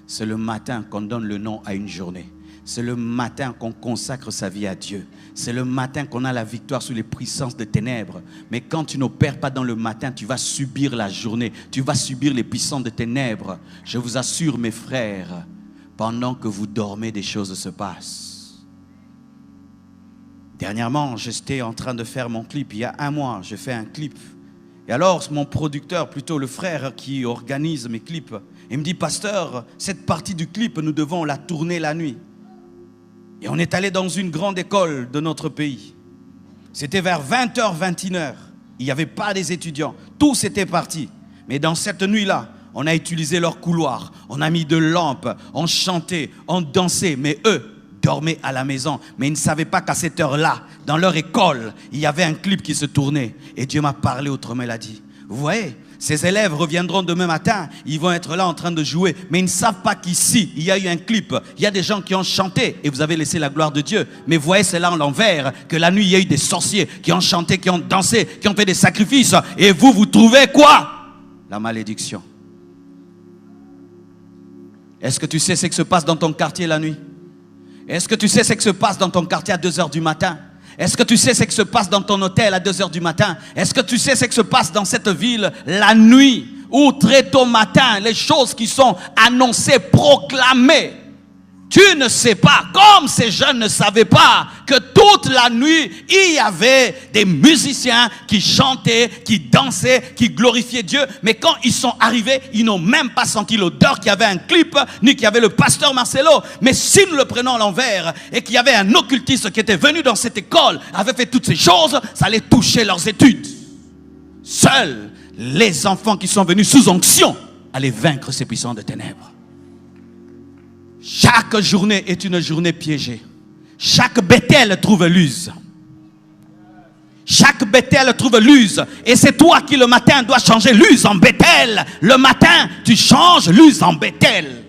C'est le matin qu'on donne le nom à une journée. C'est le matin qu'on consacre sa vie à Dieu. C'est le matin qu'on a la victoire sur les puissances des ténèbres. Mais quand tu n'opères pas dans le matin, tu vas subir la journée. Tu vas subir les puissances des ténèbres. Je vous assure, mes frères, pendant que vous dormez, des choses se passent. Dernièrement, j'étais en train de faire mon clip. Il y a un mois, j'ai fait un clip. Et alors, mon producteur, plutôt le frère qui organise mes clips, il me dit: pasteur, cette partie du clip, nous devons la tourner la nuit. Et on est allé dans une grande école de notre pays. C'était vers 20h, 21h. Il n'y avait pas des étudiants. Tous étaient partis. Mais dans cette nuit-là, on a utilisé leur couloir. On a mis de lampes. On chantait, on dansait. Mais eux dormaient à la maison. Mais ils ne savaient pas qu'à cette heure-là, dans leur école, il y avait un clip qui se tournait. Et Dieu m'a parlé autrement. Il a dit: vous voyez, ces élèves reviendront demain matin, ils vont être là en train de jouer, mais ils ne savent pas qu'ici, il y a eu un clip, il y a des gens qui ont chanté et vous avez laissé la gloire de Dieu. Mais voyez, c'est là en l'envers, que la nuit, il y a eu des sorciers qui ont chanté, qui ont dansé, qui ont fait des sacrifices. Et vous, vous trouvez quoi? La malédiction. Est-ce que tu sais ce qui se passe dans ton quartier la nuit? Est-ce que tu sais ce qui se passe dans ton quartier à 2h du matin? Est-ce que tu sais ce qui se passe dans ton hôtel à 2h du matin? Est-ce que tu sais ce qui se passe dans cette ville la nuit ou très tôt matin? Les choses qui sont annoncées, proclamées. Tu ne sais pas, comme ces jeunes ne savaient pas, que toute la nuit, il y avait des musiciens qui chantaient, qui dansaient, qui glorifiaient Dieu. Mais quand ils sont arrivés, ils n'ont même pas senti l'odeur qu'il y avait un clip, ni qu'il y avait le pasteur Marcelo. Mais si nous le prenons à l'envers, et qu'il y avait un occultiste qui était venu dans cette école, avait fait toutes ces choses, ça allait toucher leurs études. Seuls les enfants qui sont venus sous onction allaient vaincre ces puissants de ténèbres. Chaque journée est une journée piégée. Chaque Bethel trouve Luz. Chaque Bethel trouve Luz. Et c'est toi qui le matin dois changer Luz en Bethel. Le matin, tu changes Luz en Bethel.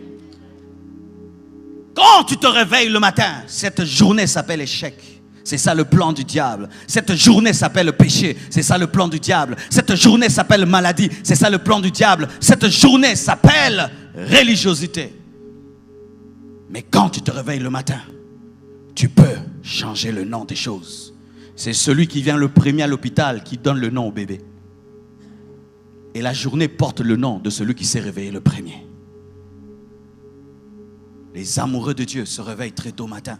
Quand tu te réveilles le matin, cette journée s'appelle échec. C'est ça le plan du diable. Cette journée s'appelle péché. C'est ça le plan du diable. Cette journée s'appelle maladie. C'est ça le plan du diable. Cette journée s'appelle religiosité. Mais quand tu te réveilles le matin, tu peux changer le nom des choses. C'est celui qui vient le premier à l'hôpital qui donne le nom au bébé. Et la journée porte le nom de celui qui s'est réveillé le premier. Les amoureux de Dieu se réveillent très tôt matin,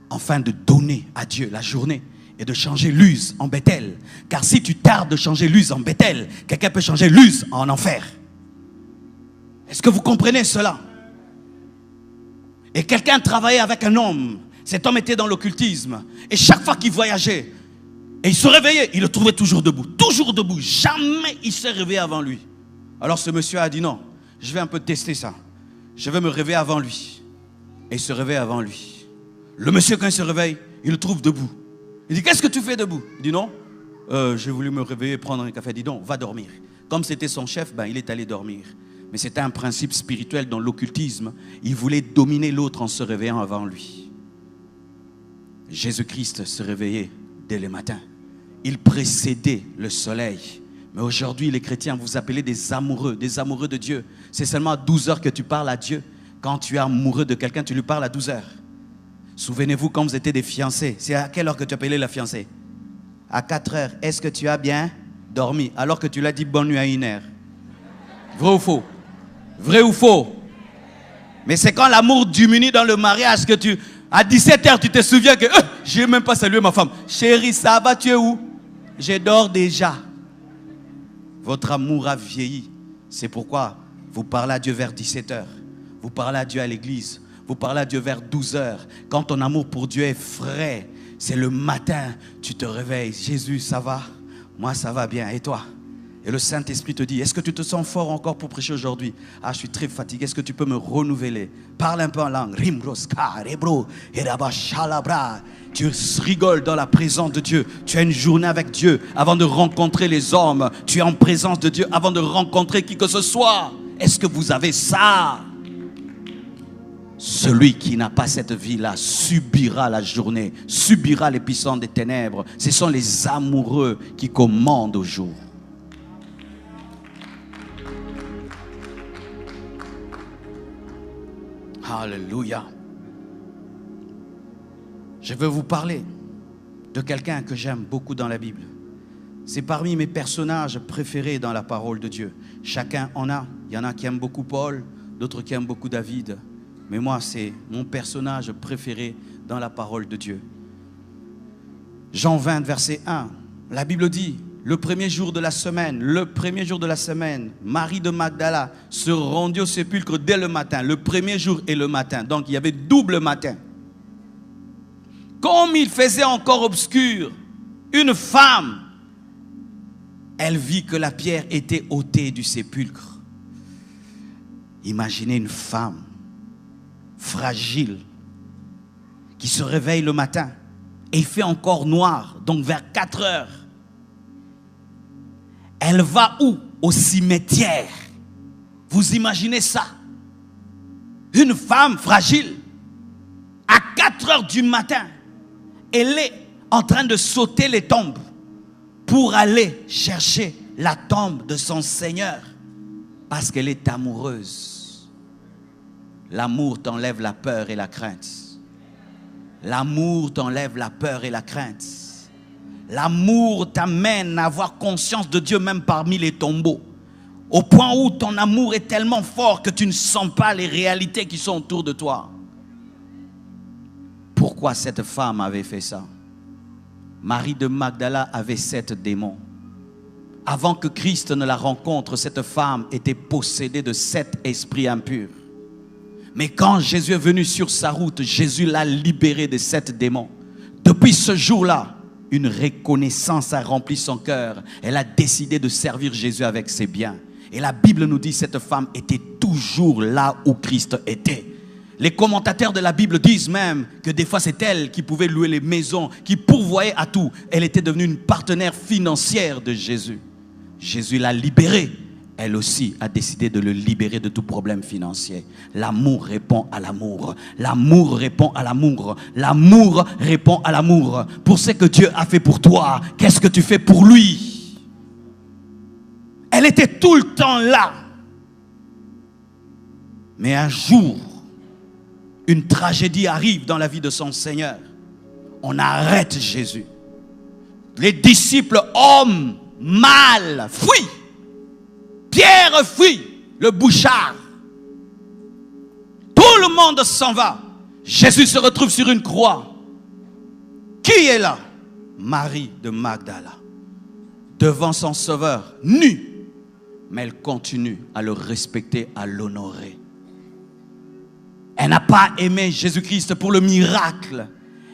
afin de donner à Dieu la journée et de changer Luz en Bethel. Car si tu tardes de changer Luz en Bethel, quelqu'un peut changer Luz en enfer. Est-ce que vous comprenez cela? Et quelqu'un travaillait avec un homme. Cet homme était dans l'occultisme. Et chaque fois qu'il voyageait, et il se réveillait, il le trouvait toujours debout. Toujours debout. Jamais il s'est réveillé avant lui. Alors ce monsieur a dit: non, je vais un peu tester ça. Je vais me réveiller avant lui. Et il se réveille avant lui. Le monsieur, quand il se réveille, il le trouve debout. Il dit: qu'est-ce que tu fais debout? Il dit: non, j'ai voulu me réveiller, prendre un café. Il dit: non, va dormir. Comme c'était son chef, il est allé dormir. Mais c'était un principe spirituel dans l'occultisme. Il voulait dominer l'autre en se réveillant avant lui. Jésus-Christ se réveillait dès le matin. Il précédait le soleil. Mais aujourd'hui, les chrétiens, vous appelez des amoureux de Dieu. C'est seulement à 12h que tu parles à Dieu. Quand tu es amoureux de quelqu'un, tu lui parles à 12h. Souvenez-vous quand vous étiez des fiancés. C'est à quelle heure que tu appelais la fiancée? À 4 heures, est-ce que tu as bien dormi? Alors que tu l'as dit bonne nuit à 1 heure. Vrai ou faux? Vrai ou faux? Mais c'est quand l'amour diminue dans le mariage que tu... À 17 heures, tu te souviens que je n'ai même pas salué ma femme. Chérie, ça va, tu es où? Je dors déjà. Votre amour a vieilli. C'est pourquoi vous parlez à Dieu vers 17 heures. Vous parlez à Dieu à l'église. Vous parlez à Dieu vers 12 heures. Quand ton amour pour Dieu est frais, c'est le matin, tu te réveilles. Jésus, ça va? Moi, ça va bien. Et toi? Et le Saint-Esprit te dit, est-ce que tu te sens fort encore pour prêcher aujourd'hui? Ah, je suis très fatigué. Est-ce que tu peux me renouveler? Parle un peu en langue. Tu rigoles dans la présence de Dieu. Tu as une journée avec Dieu avant de rencontrer les hommes. Tu es en présence de Dieu avant de rencontrer qui que ce soit. Est-ce que vous avez ça? Celui qui n'a pas cette vie-là subira la journée, subira les puissances des ténèbres. Ce sont les amoureux qui commandent au jour. Alléluia. Je veux vous parler de quelqu'un que j'aime beaucoup dans la Bible. C'est parmi mes personnages préférés dans la parole de Dieu. Chacun en a. Il y en a qui aiment beaucoup Paul, d'autres qui aiment beaucoup David. Mais moi, c'est mon personnage préféré dans la parole de Dieu. Jean 20, verset 1. La Bible dit, le premier jour de la semaine, Marie de Magdala se rendit au sépulcre dès le matin. Le premier jour et le matin. Donc, il y avait double matin. Comme il faisait encore obscur, une femme, elle vit que la pierre était ôtée du sépulcre. Imaginez une femme fragile qui se réveille le matin et il fait encore noir, donc vers 4 heures. Elle va où? Au cimetière. Vous imaginez ça? Une femme fragile, à 4 heures du matin, elle est en train de sauter les tombes pour aller chercher la tombe de son Seigneur parce qu'elle est amoureuse. L'amour t'enlève la peur et la crainte. L'amour t'enlève la peur et la crainte. L'amour t'amène à avoir conscience de Dieu même parmi les tombeaux. Au point où ton amour est tellement fort que tu ne sens pas les réalités qui sont autour de toi. Pourquoi cette femme avait fait ça? Marie de Magdala avait 7 démons. Avant que Christ ne la rencontre, cette femme était possédée de 7 esprits impurs. Mais quand Jésus est venu sur sa route, Jésus l'a libérée de 7 démons. Depuis ce jour-là, une reconnaissance a rempli son cœur. Elle a décidé de servir Jésus avec ses biens. Et la Bible nous dit que cette femme était toujours là où Christ était. Les commentateurs de la Bible disent même que des fois c'est elle qui pouvait louer les maisons, qui pourvoyait à tout. Elle était devenue une partenaire financière de Jésus. Jésus l'a libérée. Elle aussi a décidé de le libérer de tout problème financier. L'amour répond à l'amour. L'amour répond à l'amour. L'amour répond à l'amour. Pour ce que Dieu a fait pour toi, qu'est-ce que tu fais pour lui? Elle était tout le temps là. Mais un jour, une tragédie arrive dans la vie de son Seigneur. On arrête Jésus. Les disciples, hommes, mâles, fuient. Pierre fuit, le bouchard. Tout le monde s'en va. Jésus se retrouve sur une croix. Qui est là? Marie de Magdala. Devant son Sauveur, nue. Mais elle continue à le respecter, à l'honorer. Elle n'a pas aimé Jésus-Christ pour le miracle.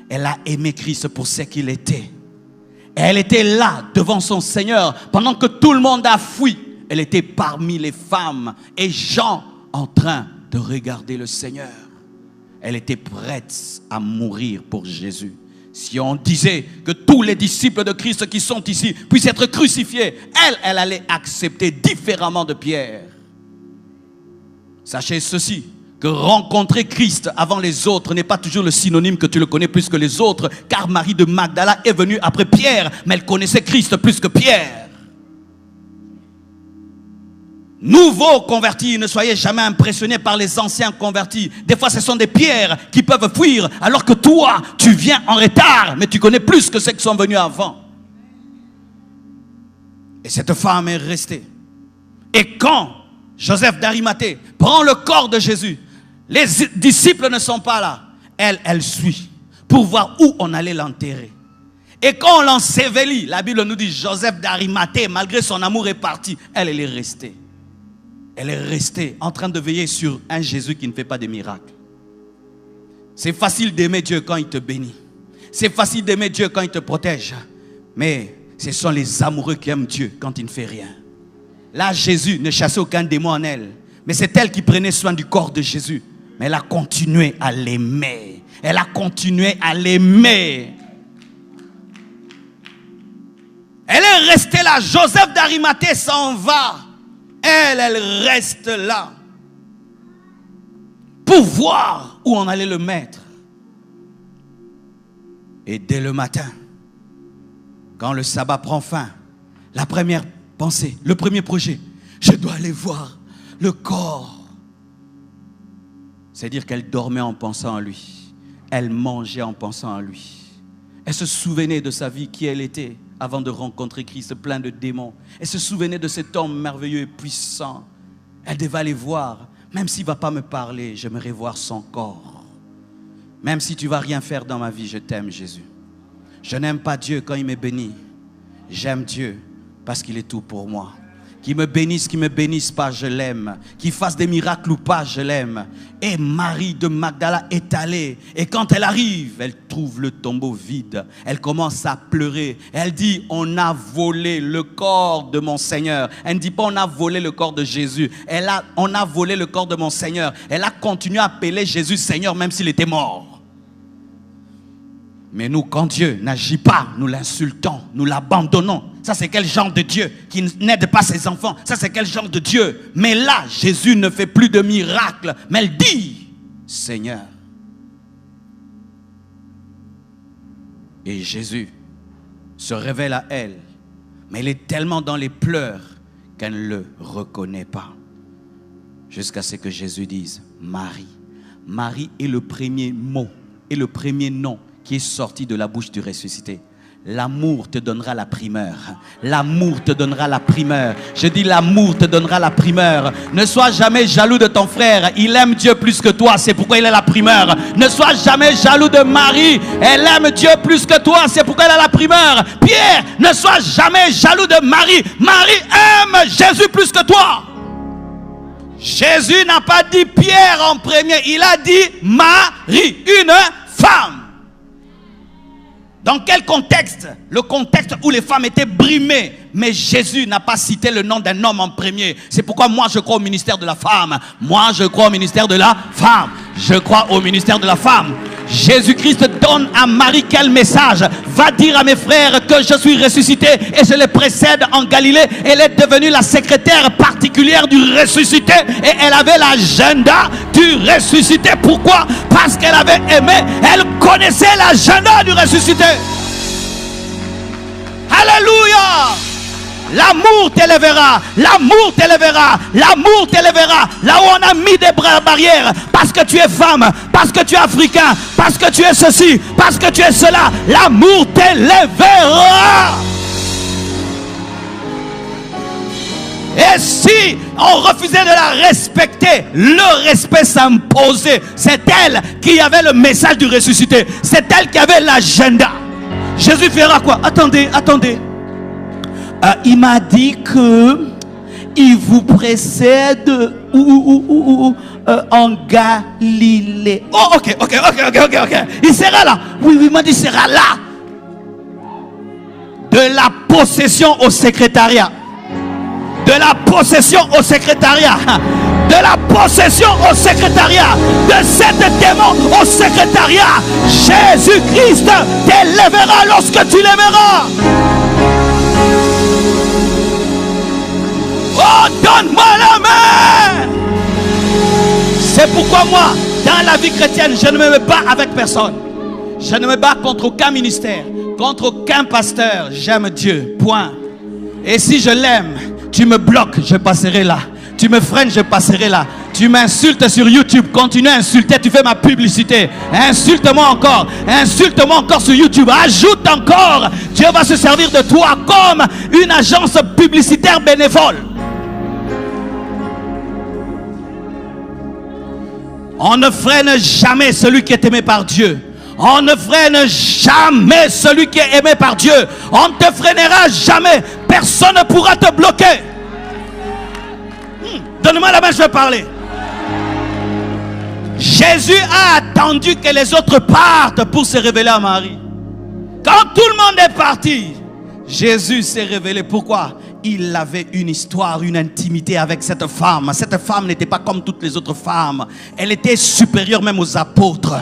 Elle a aimé Christ pour ce qu'il était. Et elle était là, devant son Seigneur, pendant que tout le monde a fui. Elle était parmi les femmes et gens en train de regarder le Seigneur. Elle était prête à mourir pour Jésus. Si on disait que tous les disciples de Christ qui sont ici puissent être crucifiés, elle allait accepter différemment de Pierre. Sachez ceci, que rencontrer Christ avant les autres n'est pas toujours le synonyme que tu le connais plus que les autres, car Marie de Magdala est venue après Pierre, mais elle connaissait Christ plus que Pierre. Nouveaux convertis, ne soyez jamais impressionnés par les anciens convertis. Des fois, ce sont des pierres qui peuvent fuir, alors que toi, tu viens en retard, mais tu connais plus que ceux qui sont venus avant. Et cette femme est restée. Et quand Joseph d'Arimathée prend le corps de Jésus, les disciples ne sont pas là. Elle suit pour voir où on allait l'enterrer. Et quand on l'ensevelit, la Bible nous dit Joseph d'Arimathée, malgré son amour est parti. Elle est restée. Elle est restée en train de veiller sur un Jésus qui ne fait pas de miracles. C'est facile d'aimer Dieu quand il te bénit. C'est facile d'aimer Dieu quand il te protège. Mais ce sont les amoureux qui aiment Dieu quand il ne fait rien. Là, Jésus ne chassait aucun démon en elle. Mais c'est elle qui prenait soin du corps de Jésus. Mais elle a continué à l'aimer. Elle a continué à l'aimer. Elle est restée là. Joseph d'Arimathée s'en va. Elle reste là. Pour voir où on allait le mettre. Et dès le matin, quand le sabbat prend fin, la première pensée, le premier projet, je dois aller voir le corps. C'est-à-dire qu'elle dormait en pensant à lui. Elle mangeait en pensant à lui. Elle se souvenait de sa vie, qui elle était avant de rencontrer Christ, plein de démons. Elle se souvenait de cet homme merveilleux et puissant. Elle devait aller voir. Même s'il ne va pas me parler, j'aimerais voir son corps. Même si tu ne vas rien faire dans ma vie, je t'aime, Jésus. Je n'aime pas Dieu quand il me bénit. J'aime Dieu parce qu'il est tout pour moi. Qu'il me bénisse pas, je l'aime. Qu'il fasse des miracles ou pas, je l'aime. Et Marie de Magdala est allée. Et quand elle arrive, elle trouve le tombeau vide. Elle commence à pleurer. Elle dit, on a volé le corps de mon Seigneur. Elle ne dit pas, on a volé le corps de Jésus. On a volé le corps de mon Seigneur. Elle a continué à appeler Jésus Seigneur, même s'il était mort. Mais nous, quand Dieu n'agit pas, nous l'insultons, nous l'abandonnons. Ça, c'est quel genre de Dieu qui n'aide pas ses enfants? Ça, c'est quel genre de Dieu? Mais là, Jésus ne fait plus de miracles, mais elle dit, Seigneur. Et Jésus se révèle à elle, mais elle est tellement dans les pleurs qu'elle ne le reconnaît pas. Jusqu'à ce que Jésus dise, Marie. Marie est le premier mot, et le premier nom qui est sorti de la bouche du ressuscité. L'amour te donnera la primeur. L'amour te donnera la primeur. Je dis l'amour te donnera la primeur. Ne sois jamais jaloux de ton frère. Il aime Dieu plus que toi. C'est pourquoi il a la primeur. Ne sois jamais jaloux de Marie. Elle aime Dieu plus que toi. C'est pourquoi elle a la primeur. Pierre, ne sois jamais jaloux de Marie. Marie aime Jésus plus que toi. Jésus n'a pas dit Pierre en premier. Il a dit Marie, une femme. Dans quel contexte? Le contexte où les femmes étaient brimées. Mais Jésus n'a pas cité le nom d'un homme en premier. C'est pourquoi moi je crois au ministère de la femme. Moi je crois au ministère de la femme. Je crois au ministère de la femme. Jésus-Christ donne à Marie quel message? Va dire à mes frères que je suis ressuscité et je les précède en Galilée. Elle est devenue la secrétaire particulière du ressuscité et elle avait l'agenda du ressuscité. Pourquoi? Parce qu'elle avait aimé, elle connaissait l'agenda du ressuscité. Alléluia! L'amour t'élèvera, l'amour t'élèvera, l'amour t'élèvera. Là où on a mis des barrières, parce que tu es femme, parce que tu es africain, parce que tu es ceci, parce que tu es cela, l'amour t'élèvera. Et si on refusait de la respecter, le respect s'imposait. C'est elle qui avait le message du ressuscité. C'est elle qui avait l'agenda. Jésus fera quoi? Attendez. Il m'a dit que il vous précède en Galilée. Oh, ok. Il sera là. Oui, il m'a dit il sera là. De la possession au secrétariat. De la possession au secrétariat. De la possession au secrétariat. De cet démon au secrétariat. Jésus-Christ t'élèvera lorsque tu l'aimeras. Oh, donne-moi la main. C'est pourquoi moi, dans la vie chrétienne, je ne me bats avec personne. Je ne me bats contre aucun ministère, contre aucun pasteur. J'aime Dieu, point. Et si je l'aime, tu me bloques, je passerai là. Tu me freines, je passerai là. Tu m'insultes sur YouTube, continue à insulter, tu fais ma publicité. Insulte-moi encore sur YouTube. Ajoute encore. Dieu va se servir de toi comme une agence publicitaire bénévole. On ne freine jamais celui qui est aimé par Dieu. On ne freine jamais celui qui est aimé par Dieu. On ne te freinera jamais. Personne ne pourra te bloquer. Donne-moi la main, je vais parler. Jésus a attendu que les autres partent pour se révéler à Marie. Quand tout le monde est parti, Jésus s'est révélé. Pourquoi? Il avait une histoire, une intimité avec cette femme. Cette femme n'était pas comme toutes les autres femmes. Elle était supérieure même aux apôtres.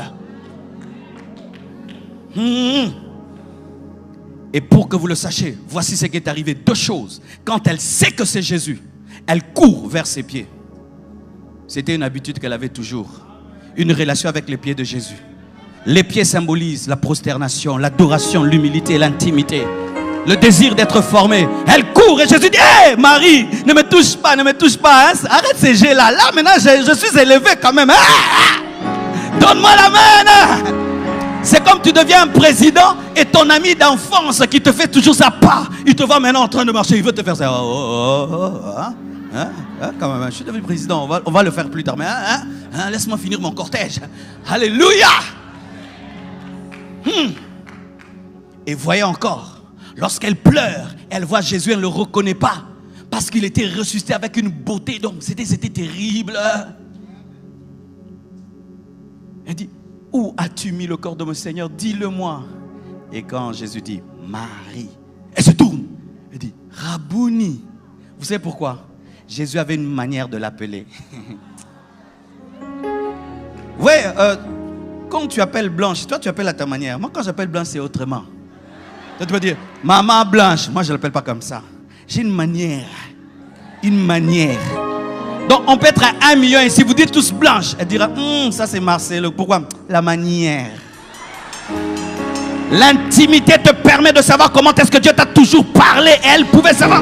Et pour que vous le sachiez, voici ce qui est arrivé. Deux choses. Quand elle sait que c'est Jésus, elle court vers ses pieds. C'était une habitude qu'elle avait toujours. Une relation avec les pieds de Jésus. Les pieds symbolisent la prosternation, l'adoration, l'humilité, l'intimité. Le désir d'être formé. Elle court et Jésus dit: hé, Marie, ne me touche pas, ne me touche pas. Hein? Arrête ces jets-là. Là, maintenant, je suis élevé quand même. Donne-moi la main. C'est comme tu deviens un président et ton ami d'enfance qui te fait toujours sa part. Il te voit maintenant en train de marcher. Il veut te faire ça. Quand même, je suis devenu président. On va le faire plus tard. Mais laisse-moi finir mon cortège. Alléluia. Et voyez encore, lorsqu'elle pleure, elle voit Jésus, elle ne le reconnaît pas. Parce qu'il était ressuscité avec une beauté. Donc c'était terrible. Elle dit: où as-tu mis le corps de mon Seigneur? Dis-le-moi. Et quand Jésus dit Marie, elle se tourne. Elle dit Rabouni. Vous savez pourquoi? Jésus avait une manière de l'appeler. Ouais, quand tu appelles Blanche, toi tu appelles à ta manière. Moi quand j'appelle Blanche, c'est autrement. Toi tu peux dire Maman Blanche. Moi je ne l'appelle pas comme ça. J'ai une manière. Une manière. Donc on peut être à 1 million et si vous dites tous Blanche, elle dira ça c'est Marcelo. Pourquoi? La manière. L'intimité te permet de savoir comment est-ce que Dieu t'a toujours parlé. Elle pouvait savoir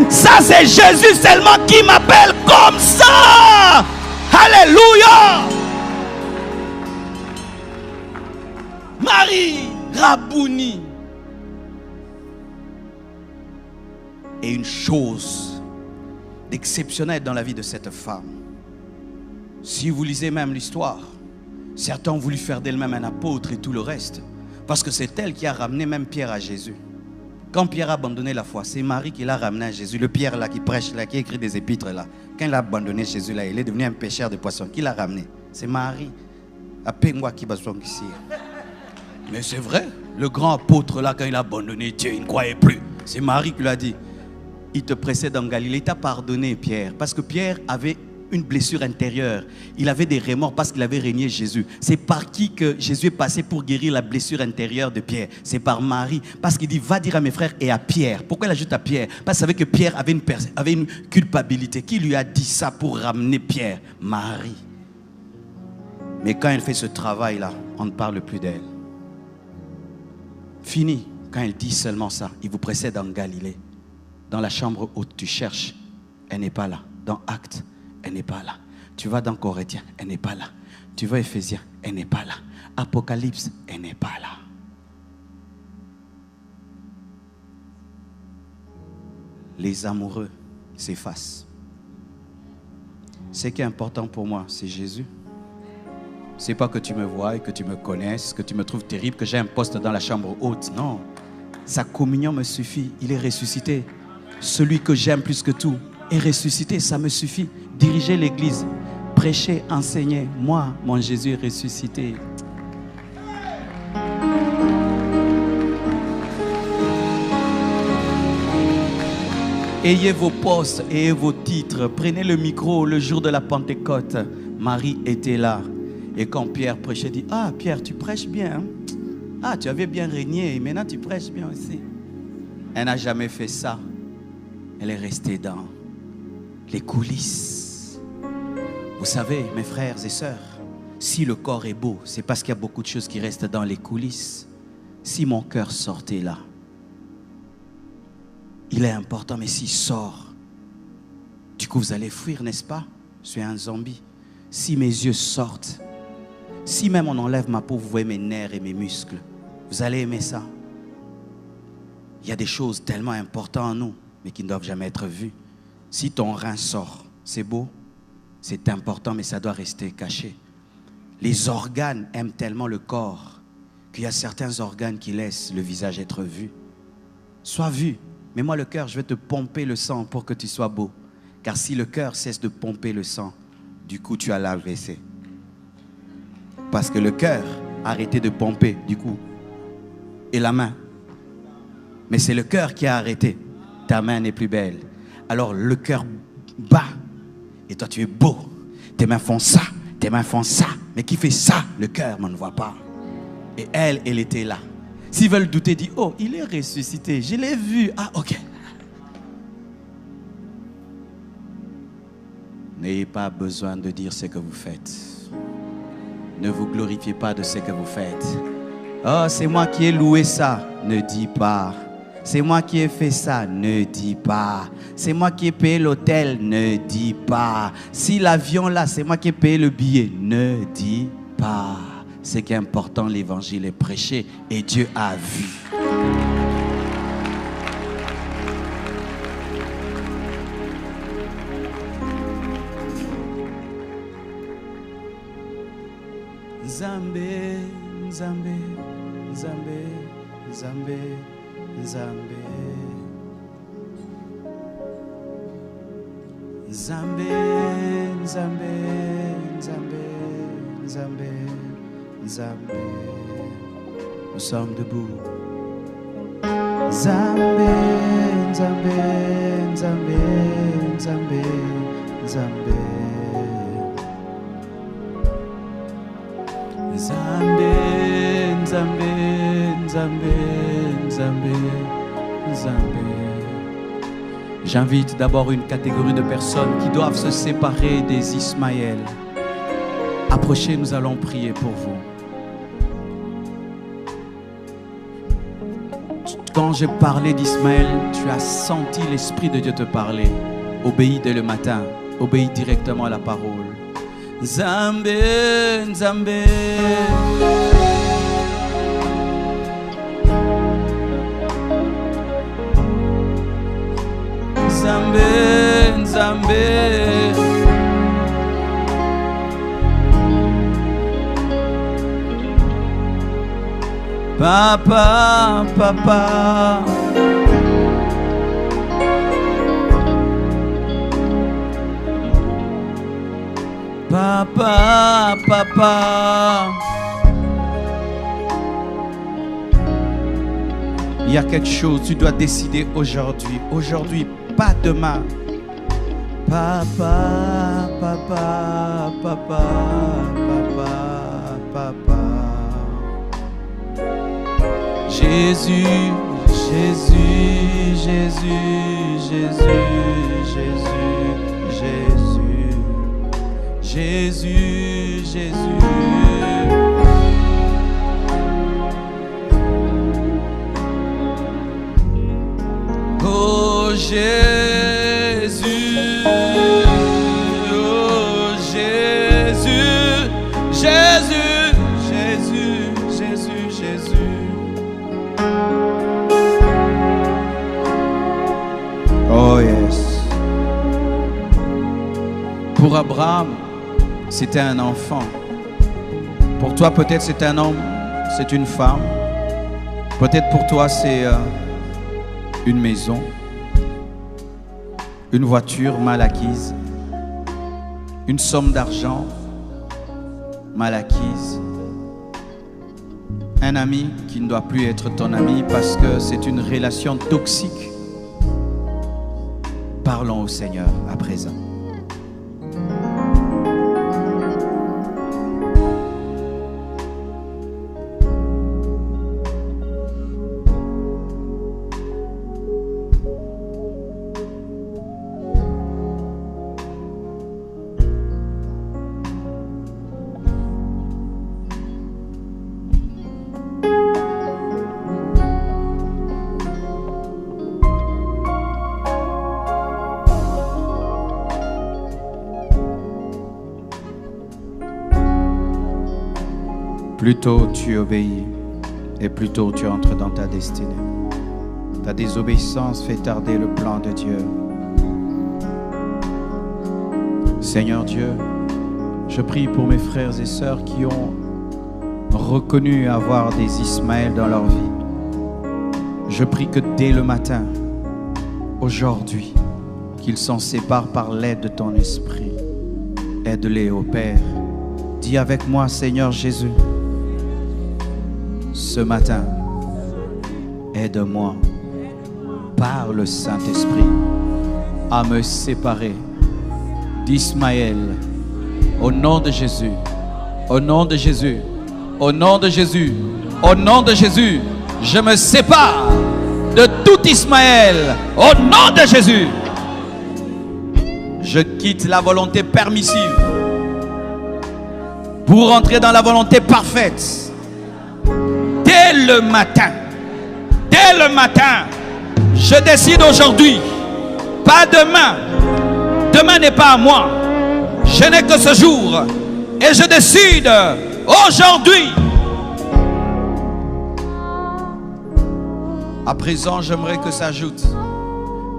ça c'est Jésus seulement qui m'appelle comme ça. Alléluia. Marie Rabouni. Et une chose exceptionnelle dans la vie de cette femme. Si vous lisez même l'histoire, certains ont voulu faire d'elle-même un apôtre et tout le reste. Parce que c'est elle qui a ramené même Pierre à Jésus. Quand Pierre a abandonné la foi, c'est Marie qui l'a ramené à Jésus. Le Pierre là qui prêche, là, qui écrit des épîtres là. Quand il a abandonné Jésus là, il est devenu un pêcheur de poissons. Qui l'a ramené? C'est Marie. Appelle-moi qui va songer ici. Mais c'est vrai, le grand apôtre là, quand il a abandonné Dieu, il ne croyait plus. C'est Marie qui lui a dit: il te précède en Galilée. Il t'a pardonné, Pierre. Parce que Pierre avait une blessure intérieure. Il avait des remords parce qu'il avait régné Jésus. C'est par qui que Jésus est passé pour guérir la blessure intérieure de Pierre? C'est par Marie. Parce qu'il dit: va dire à mes frères et à Pierre. Pourquoi il ajoute à Pierre? Parce qu'il savait que Pierre avait une culpabilité. Qui lui a dit ça pour ramener Pierre? Marie. Mais quand elle fait ce travail-là, on ne parle plus d'elle. Fini. Quand elle dit seulement ça, il vous précède en Galilée. Dans la chambre haute, tu cherches, elle n'est pas là. Dans Actes, elle n'est pas là. Tu vas dans Corinthiens, elle n'est pas là. Tu vas Éphésiens, elle n'est pas là. Apocalypse, elle n'est pas là. Les amoureux s'effacent. Ce qui est important pour moi, c'est Jésus. C'est pas que tu me vois, que tu me connaisses, que tu me trouves terrible, que j'ai un poste dans la chambre haute. Non. Sa communion me suffit. Il est ressuscité. Celui que j'aime plus que tout est ressuscité. Ça me suffit. Diriger l'église, prêcher, enseigner. Moi, mon Jésus est ressuscité. Ayez vos postes, ayez vos titres. Prenez le micro le jour de la Pentecôte. Marie était là. Et quand Pierre prêchait, dit: ah Pierre, tu prêches bien. Hein? Ah, tu avais bien régné, maintenant tu prêches bien aussi. Elle n'a jamais fait ça. Elle est restée dans les coulisses. Vous savez, mes frères et sœurs, si le corps est beau, c'est parce qu'il y a beaucoup de choses qui restent dans les coulisses. Si mon cœur sortait là, il est important, mais s'il sort, Du coup, vous allez fuir, n'est-ce pas? Je suis un zombie. Si mes yeux sortent, si même on enlève ma peau, vous voyez mes nerfs et mes muscles, vous allez aimer ça. Il y a des choses tellement importantes en nous, mais qui ne doivent jamais être vues. Si ton rein sort, c'est beau, c'est important, mais ça doit rester caché. Les organes aiment tellement le corps qu'il y a certains organes qui laissent le visage être vu. Sois vu. Mais moi, le cœur, je vais te pomper le sang pour que tu sois beau. Car si le cœur cesse de pomper le sang, du coup, tu as l'AVC. Parce que le cœur a arrêté de pomper, du coup. Et la main. Mais c'est le cœur qui a arrêté. Ta main n'est plus belle. Alors le cœur bat. Et toi, tu es beau. Tes mains font ça. Tes mains font ça. Mais qui fait ça? Le cœur, on ne voit pas. Et elle était là. S'ils veulent douter, dis, oh, il est ressuscité. Je l'ai vu. Ah, ok. N'ayez pas besoin de dire ce que vous faites. Ne vous glorifiez pas de ce que vous faites. Oh, c'est moi qui ai loué ça. Ne dis pas. C'est moi qui ai fait ça. Ne dis pas. C'est moi qui ai payé l'hôtel. Ne dis pas. Si l'avion là, c'est moi qui ai payé le billet. Ne dis pas. Ce qui est important, l'évangile est prêché et Dieu a vu. Nzambe, Nzambe, Nzambe, Nzambe, Nzambe. Nzambe, Nzambe, Nzambe, Nzambe, Nzambe. Nous sommes debout. Nzambe, Nzambe, Nzambe, Nzambe, Nzambe. Nzambe, Nzambe, Nzambe, Nzambe, Nzambe. J'invite d'abord une catégorie de personnes qui doivent se séparer des Ismaël. Approchez, nous allons prier pour vous. Quand j'ai parlé d'Ismaël, tu as senti l'Esprit de Dieu te parler. Obéis dès le matin, obéis directement à la parole. Nzambe, Nzambe. Nzambe, Nzambe. Papa, papa. Papa, papa. Il y a quelque chose, tu dois décider aujourd'hui. Aujourd'hui, pas demain. Papa, papa, papa, papa, papa. Jésus, Jésus, Jésus, Jésus, Jésus, Jésus. Jésus, Jésus. Oh Jésus, oh Jésus, Jésus, Jésus, Jésus, Jésus. Oh yes. Pour Abraham, c'était un enfant. Pour toi, peut-être c'est un homme, c'est une femme. Peut-être pour toi, c'est une maison, une voiture mal acquise, une somme d'argent mal acquise, un ami qui ne doit plus être ton ami parce que c'est une relation toxique. Parlons au Seigneur à présent. plus tôt tu obéis et plus tôt tu entres dans ta destinée. Ta désobéissance fait tarder le plan de Dieu. Seigneur Dieu, je prie pour mes frères et sœurs qui ont reconnu avoir des Ismaël dans leur vie. Je prie que dès le matin, aujourd'hui, qu'ils s'en séparent par l'aide de ton esprit. Aide-les, ô Père. Dis avec moi, Seigneur Jésus, ce matin, aide-moi par le Saint-Esprit à me séparer d'Ismaël. Au nom de Jésus, au nom de Jésus, au nom de Jésus, au nom de Jésus, je me sépare de tout Ismaël. Au nom de Jésus, je quitte la volonté permissive pour entrer dans la volonté parfaite. Dès le matin, je décide aujourd'hui, pas demain. Demain n'est pas à moi. Je n'ai que ce jour. Et je décide aujourd'hui. À présent, j'aimerais que s'ajoutent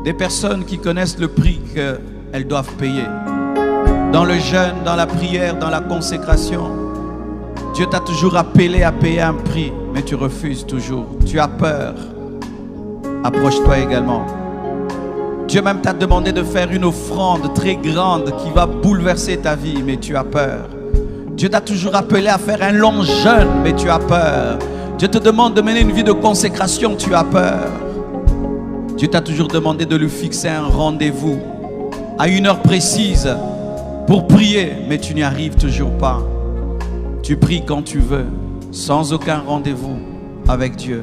des personnes qui connaissent le prix qu'elles doivent payer. Dans le jeûne, dans la prière, dans la consécration, Dieu t'a toujours appelé à payer un prix, mais tu refuses toujours. Tu as peur. Approche-toi également. Dieu même t'a demandé de faire une offrande très grande qui va bouleverser ta vie, mais tu as peur. Dieu t'a toujours appelé à faire un long jeûne, mais tu as peur. Dieu te demande de mener une vie de consécration, tu as peur. Dieu t'a toujours demandé de lui fixer un rendez-vous à une heure précise pour prier, mais tu n'y arrives toujours pas. Tu pries quand tu veux, sans aucun rendez-vous avec Dieu.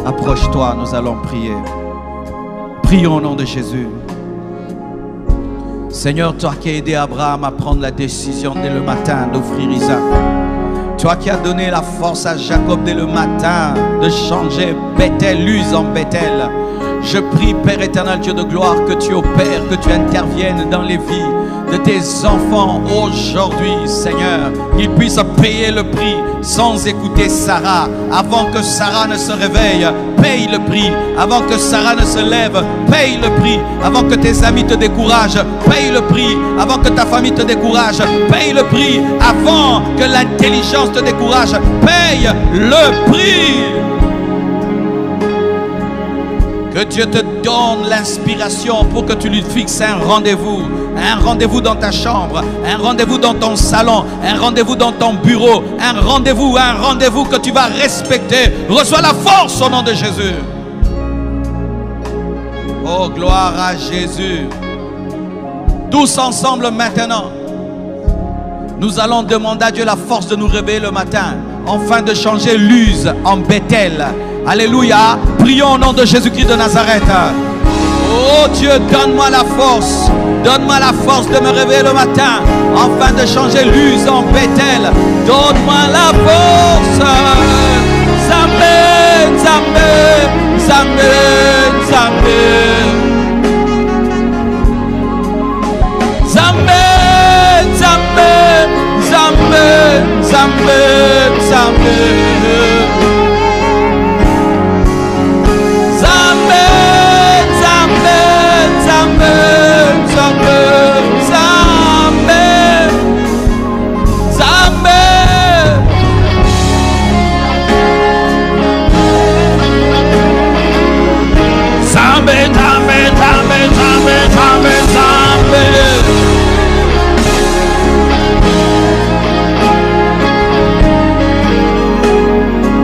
Approche-toi, nous allons prier. Prions au nom de Jésus. Seigneur, toi qui as aidé Abraham à prendre la décision dès le matin d'offrir Isaac. Toi qui as donné la force à Jacob dès le matin de changer Bethel, Luz en Bethel. Je prie, Père éternel, Dieu de gloire, que tu opères, que tu interviennes dans les vies de tes enfants aujourd'hui, Seigneur. Qu'ils puissent payer le prix sans écouter Sarah. Avant que Sarah ne se réveille, paye le prix. Avant que Sarah ne se lève, paye le prix. Avant que tes amis te découragent, paye le prix. Avant que ta famille te décourage, paye le prix. Avant que l'intelligence te décourage, paye le prix. Que Dieu te donne l'inspiration pour que tu lui fixes un rendez-vous dans ta chambre, un rendez-vous dans ton salon, un rendez-vous dans ton bureau, un rendez-vous que tu vas respecter. Reçois la force au nom de Jésus. Oh, gloire à Jésus. Tous ensemble maintenant, nous allons demander à Dieu la force de nous réveiller le matin, afin de changer Luz en Bethel. Alléluia. Prions au nom de Jésus-Christ de Nazareth. Oh Dieu, donne-moi la force. Donne-moi la force de me réveiller le matin, afin de changer Luz en Bethel. Donne-moi la force. Zambé, Zambé, Zambé, Zambé. Zambé, Zambé, Zambé, Zambé, Zambé.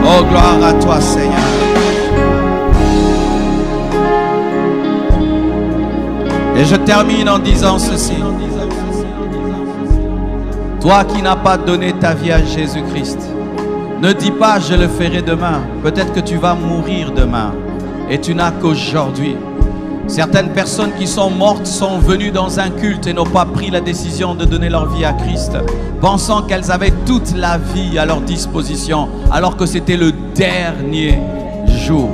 Oh, gloire à toi, Seigneur. Et je termine en disant ceci. Toi qui n'as pas donné ta vie à Jésus-Christ, ne dis pas je le ferai demain. Peut-être que tu vas mourir demain et tu n'as qu'aujourd'hui. Certaines personnes qui sont mortes sont venues dans un culte et n'ont pas pris la décision de donner leur vie à Christ, pensant qu'elles avaient toute la vie à leur disposition, alors que c'était le dernier jour.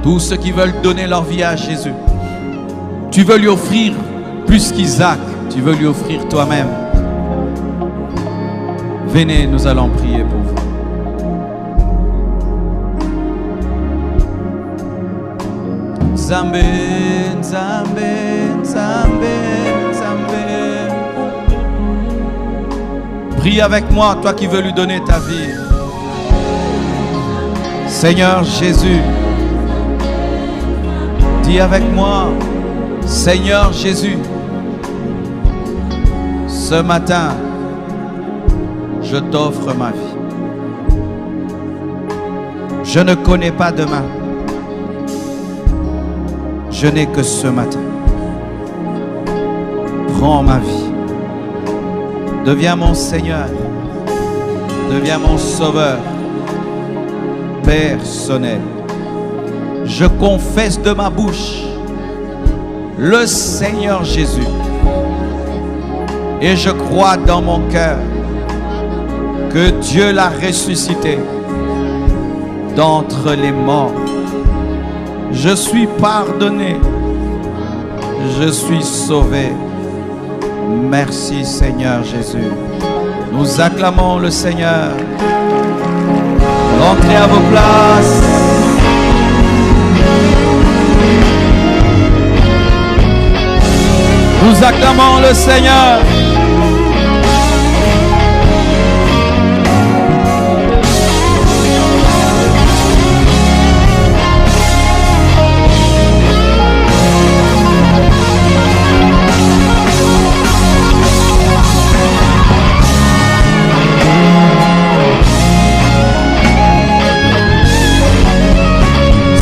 Tous ceux qui veulent donner leur vie à Jésus, tu veux lui offrir plus qu'Isaac, tu veux lui offrir toi-même. Venez, nous allons prier pour vous. Nzambe, Nzambe, Nzambe, Nzambe. Prie avec moi, toi qui veux lui donner ta vie. Seigneur Jésus, dis avec moi, Seigneur Jésus, ce matin, je t'offre ma vie. Je ne connais pas demain. Je n'ai que ce matin. Prends ma vie. Deviens mon Seigneur. Deviens mon Sauveur personnel. Je confesse de ma bouche le Seigneur Jésus. Et je crois dans mon cœur que Dieu l'a ressuscité d'entre les morts. Je suis pardonné. Je suis sauvé. Merci Seigneur Jésus. Nous acclamons le Seigneur. Entrez à vos places. Nous acclamons le Seigneur.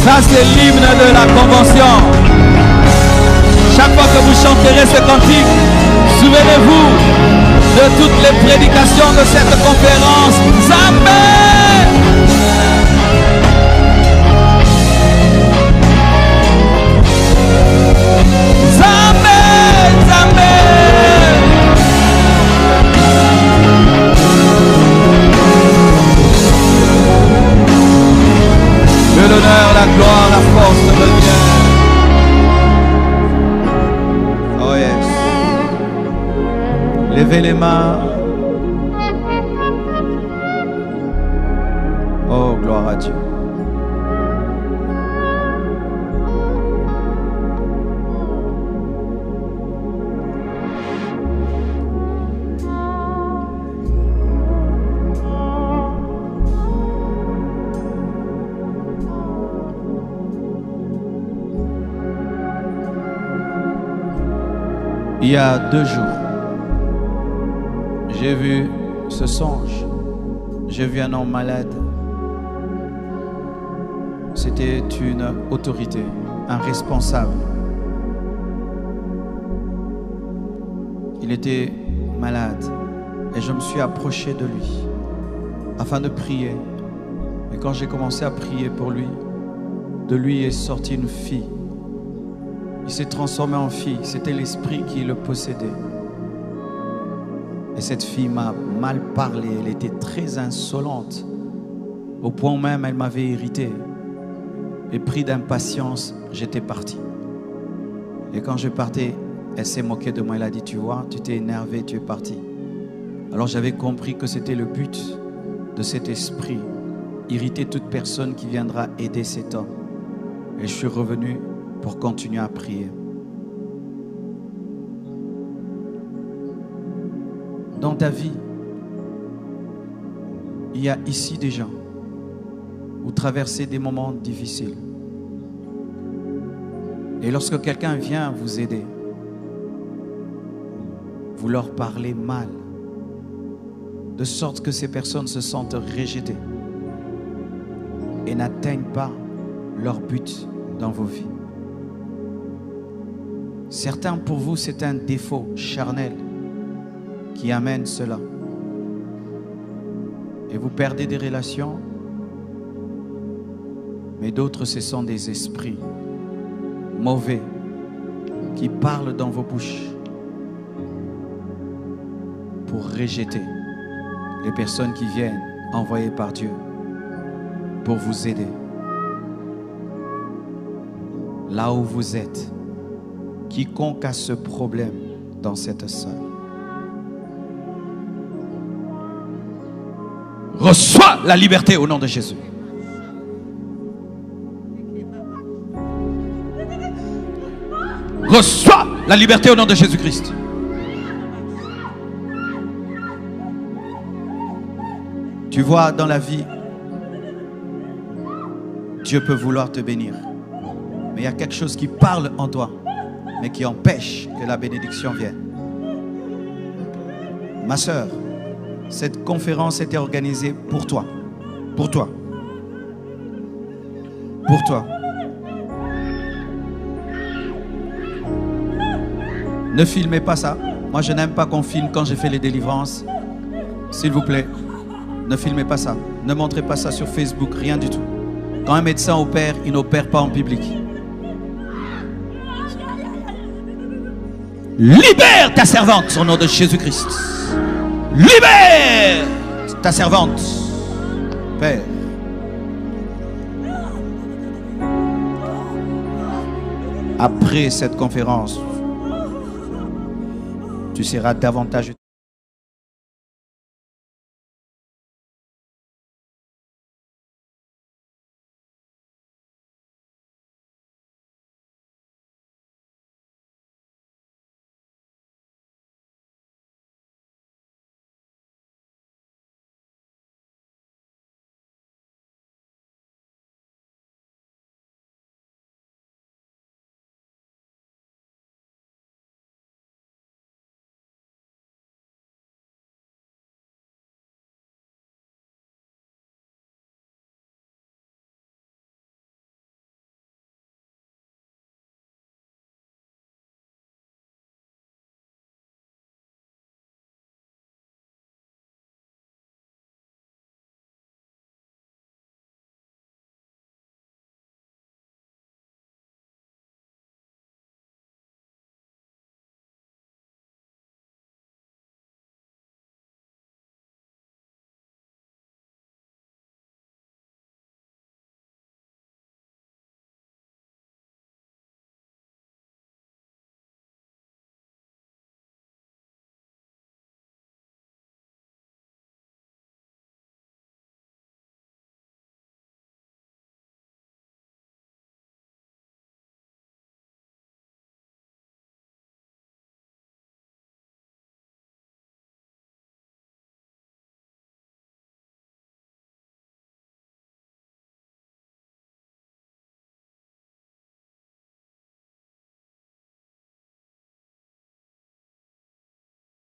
Ça, c'est l'hymne de la convention. Chaque fois que vous chanterez ce cantique, souvenez-vous de toutes les prédications de cette conférence. Amen. Amen. Amen. Que l'honneur, la gloire, la force te reviennent. Oh yes. Levez les mains. Oh, gloire à Dieu. Il y a 2 jours, j'ai vu ce songe. J'ai vu un homme malade. C'était une autorité, un responsable. Il était malade et je me suis approché de lui afin de prier. Et quand j'ai commencé à prier pour lui, de lui est sortie une fille. Il s'est transformé en fille. C'était l'esprit qui le possédait. Et cette fille m'a mal parlé. Elle était très insolente. Au point où même elle m'avait irrité. Et pris d'impatience, j'étais parti. Et quand je partais, elle s'est moquée de moi. Elle a dit, tu vois, tu t'es énervé, tu es parti. Alors j'avais compris que c'était le but de cet esprit. Irriter toute personne qui viendra aider cet homme. Et je suis revenu pour continuer à prier. Dans ta vie, il y a ici des gens où traversez des moments difficiles. Et lorsque quelqu'un vient vous aider, vous leur parlez mal, de sorte que ces personnes se sentent rejetées et n'atteignent pas leur but dans vos vies. Certains, pour vous, c'est un défaut charnel qui amène cela. Et vous perdez des relations, mais d'autres, ce sont des esprits mauvais qui parlent dans vos bouches pour rejeter les personnes qui viennent envoyées par Dieu pour vous aider. Là où vous êtes, quiconque a ce problème dans cette salle, Reçois la liberté au nom de Jésus. Reçois la liberté au nom de Jésus-Christ. Tu vois, dans la vie, Dieu peut vouloir te bénir. Mais il y a quelque chose qui parle en toi, mais qui empêche que la bénédiction vienne. Ma sœur, cette conférence était organisée pour toi. Pour toi. Pour toi. Ne filmez pas ça. Moi, je n'aime pas qu'on filme quand j'ai fait les délivrances. S'il vous plaît, ne filmez pas ça. Ne montrez pas ça sur Facebook, rien du tout. Quand un médecin opère, il n'opère pas en public. Libère ta servante au nom de Jésus-Christ. Libère ta servante, Père. Après cette conférence, tu seras davantage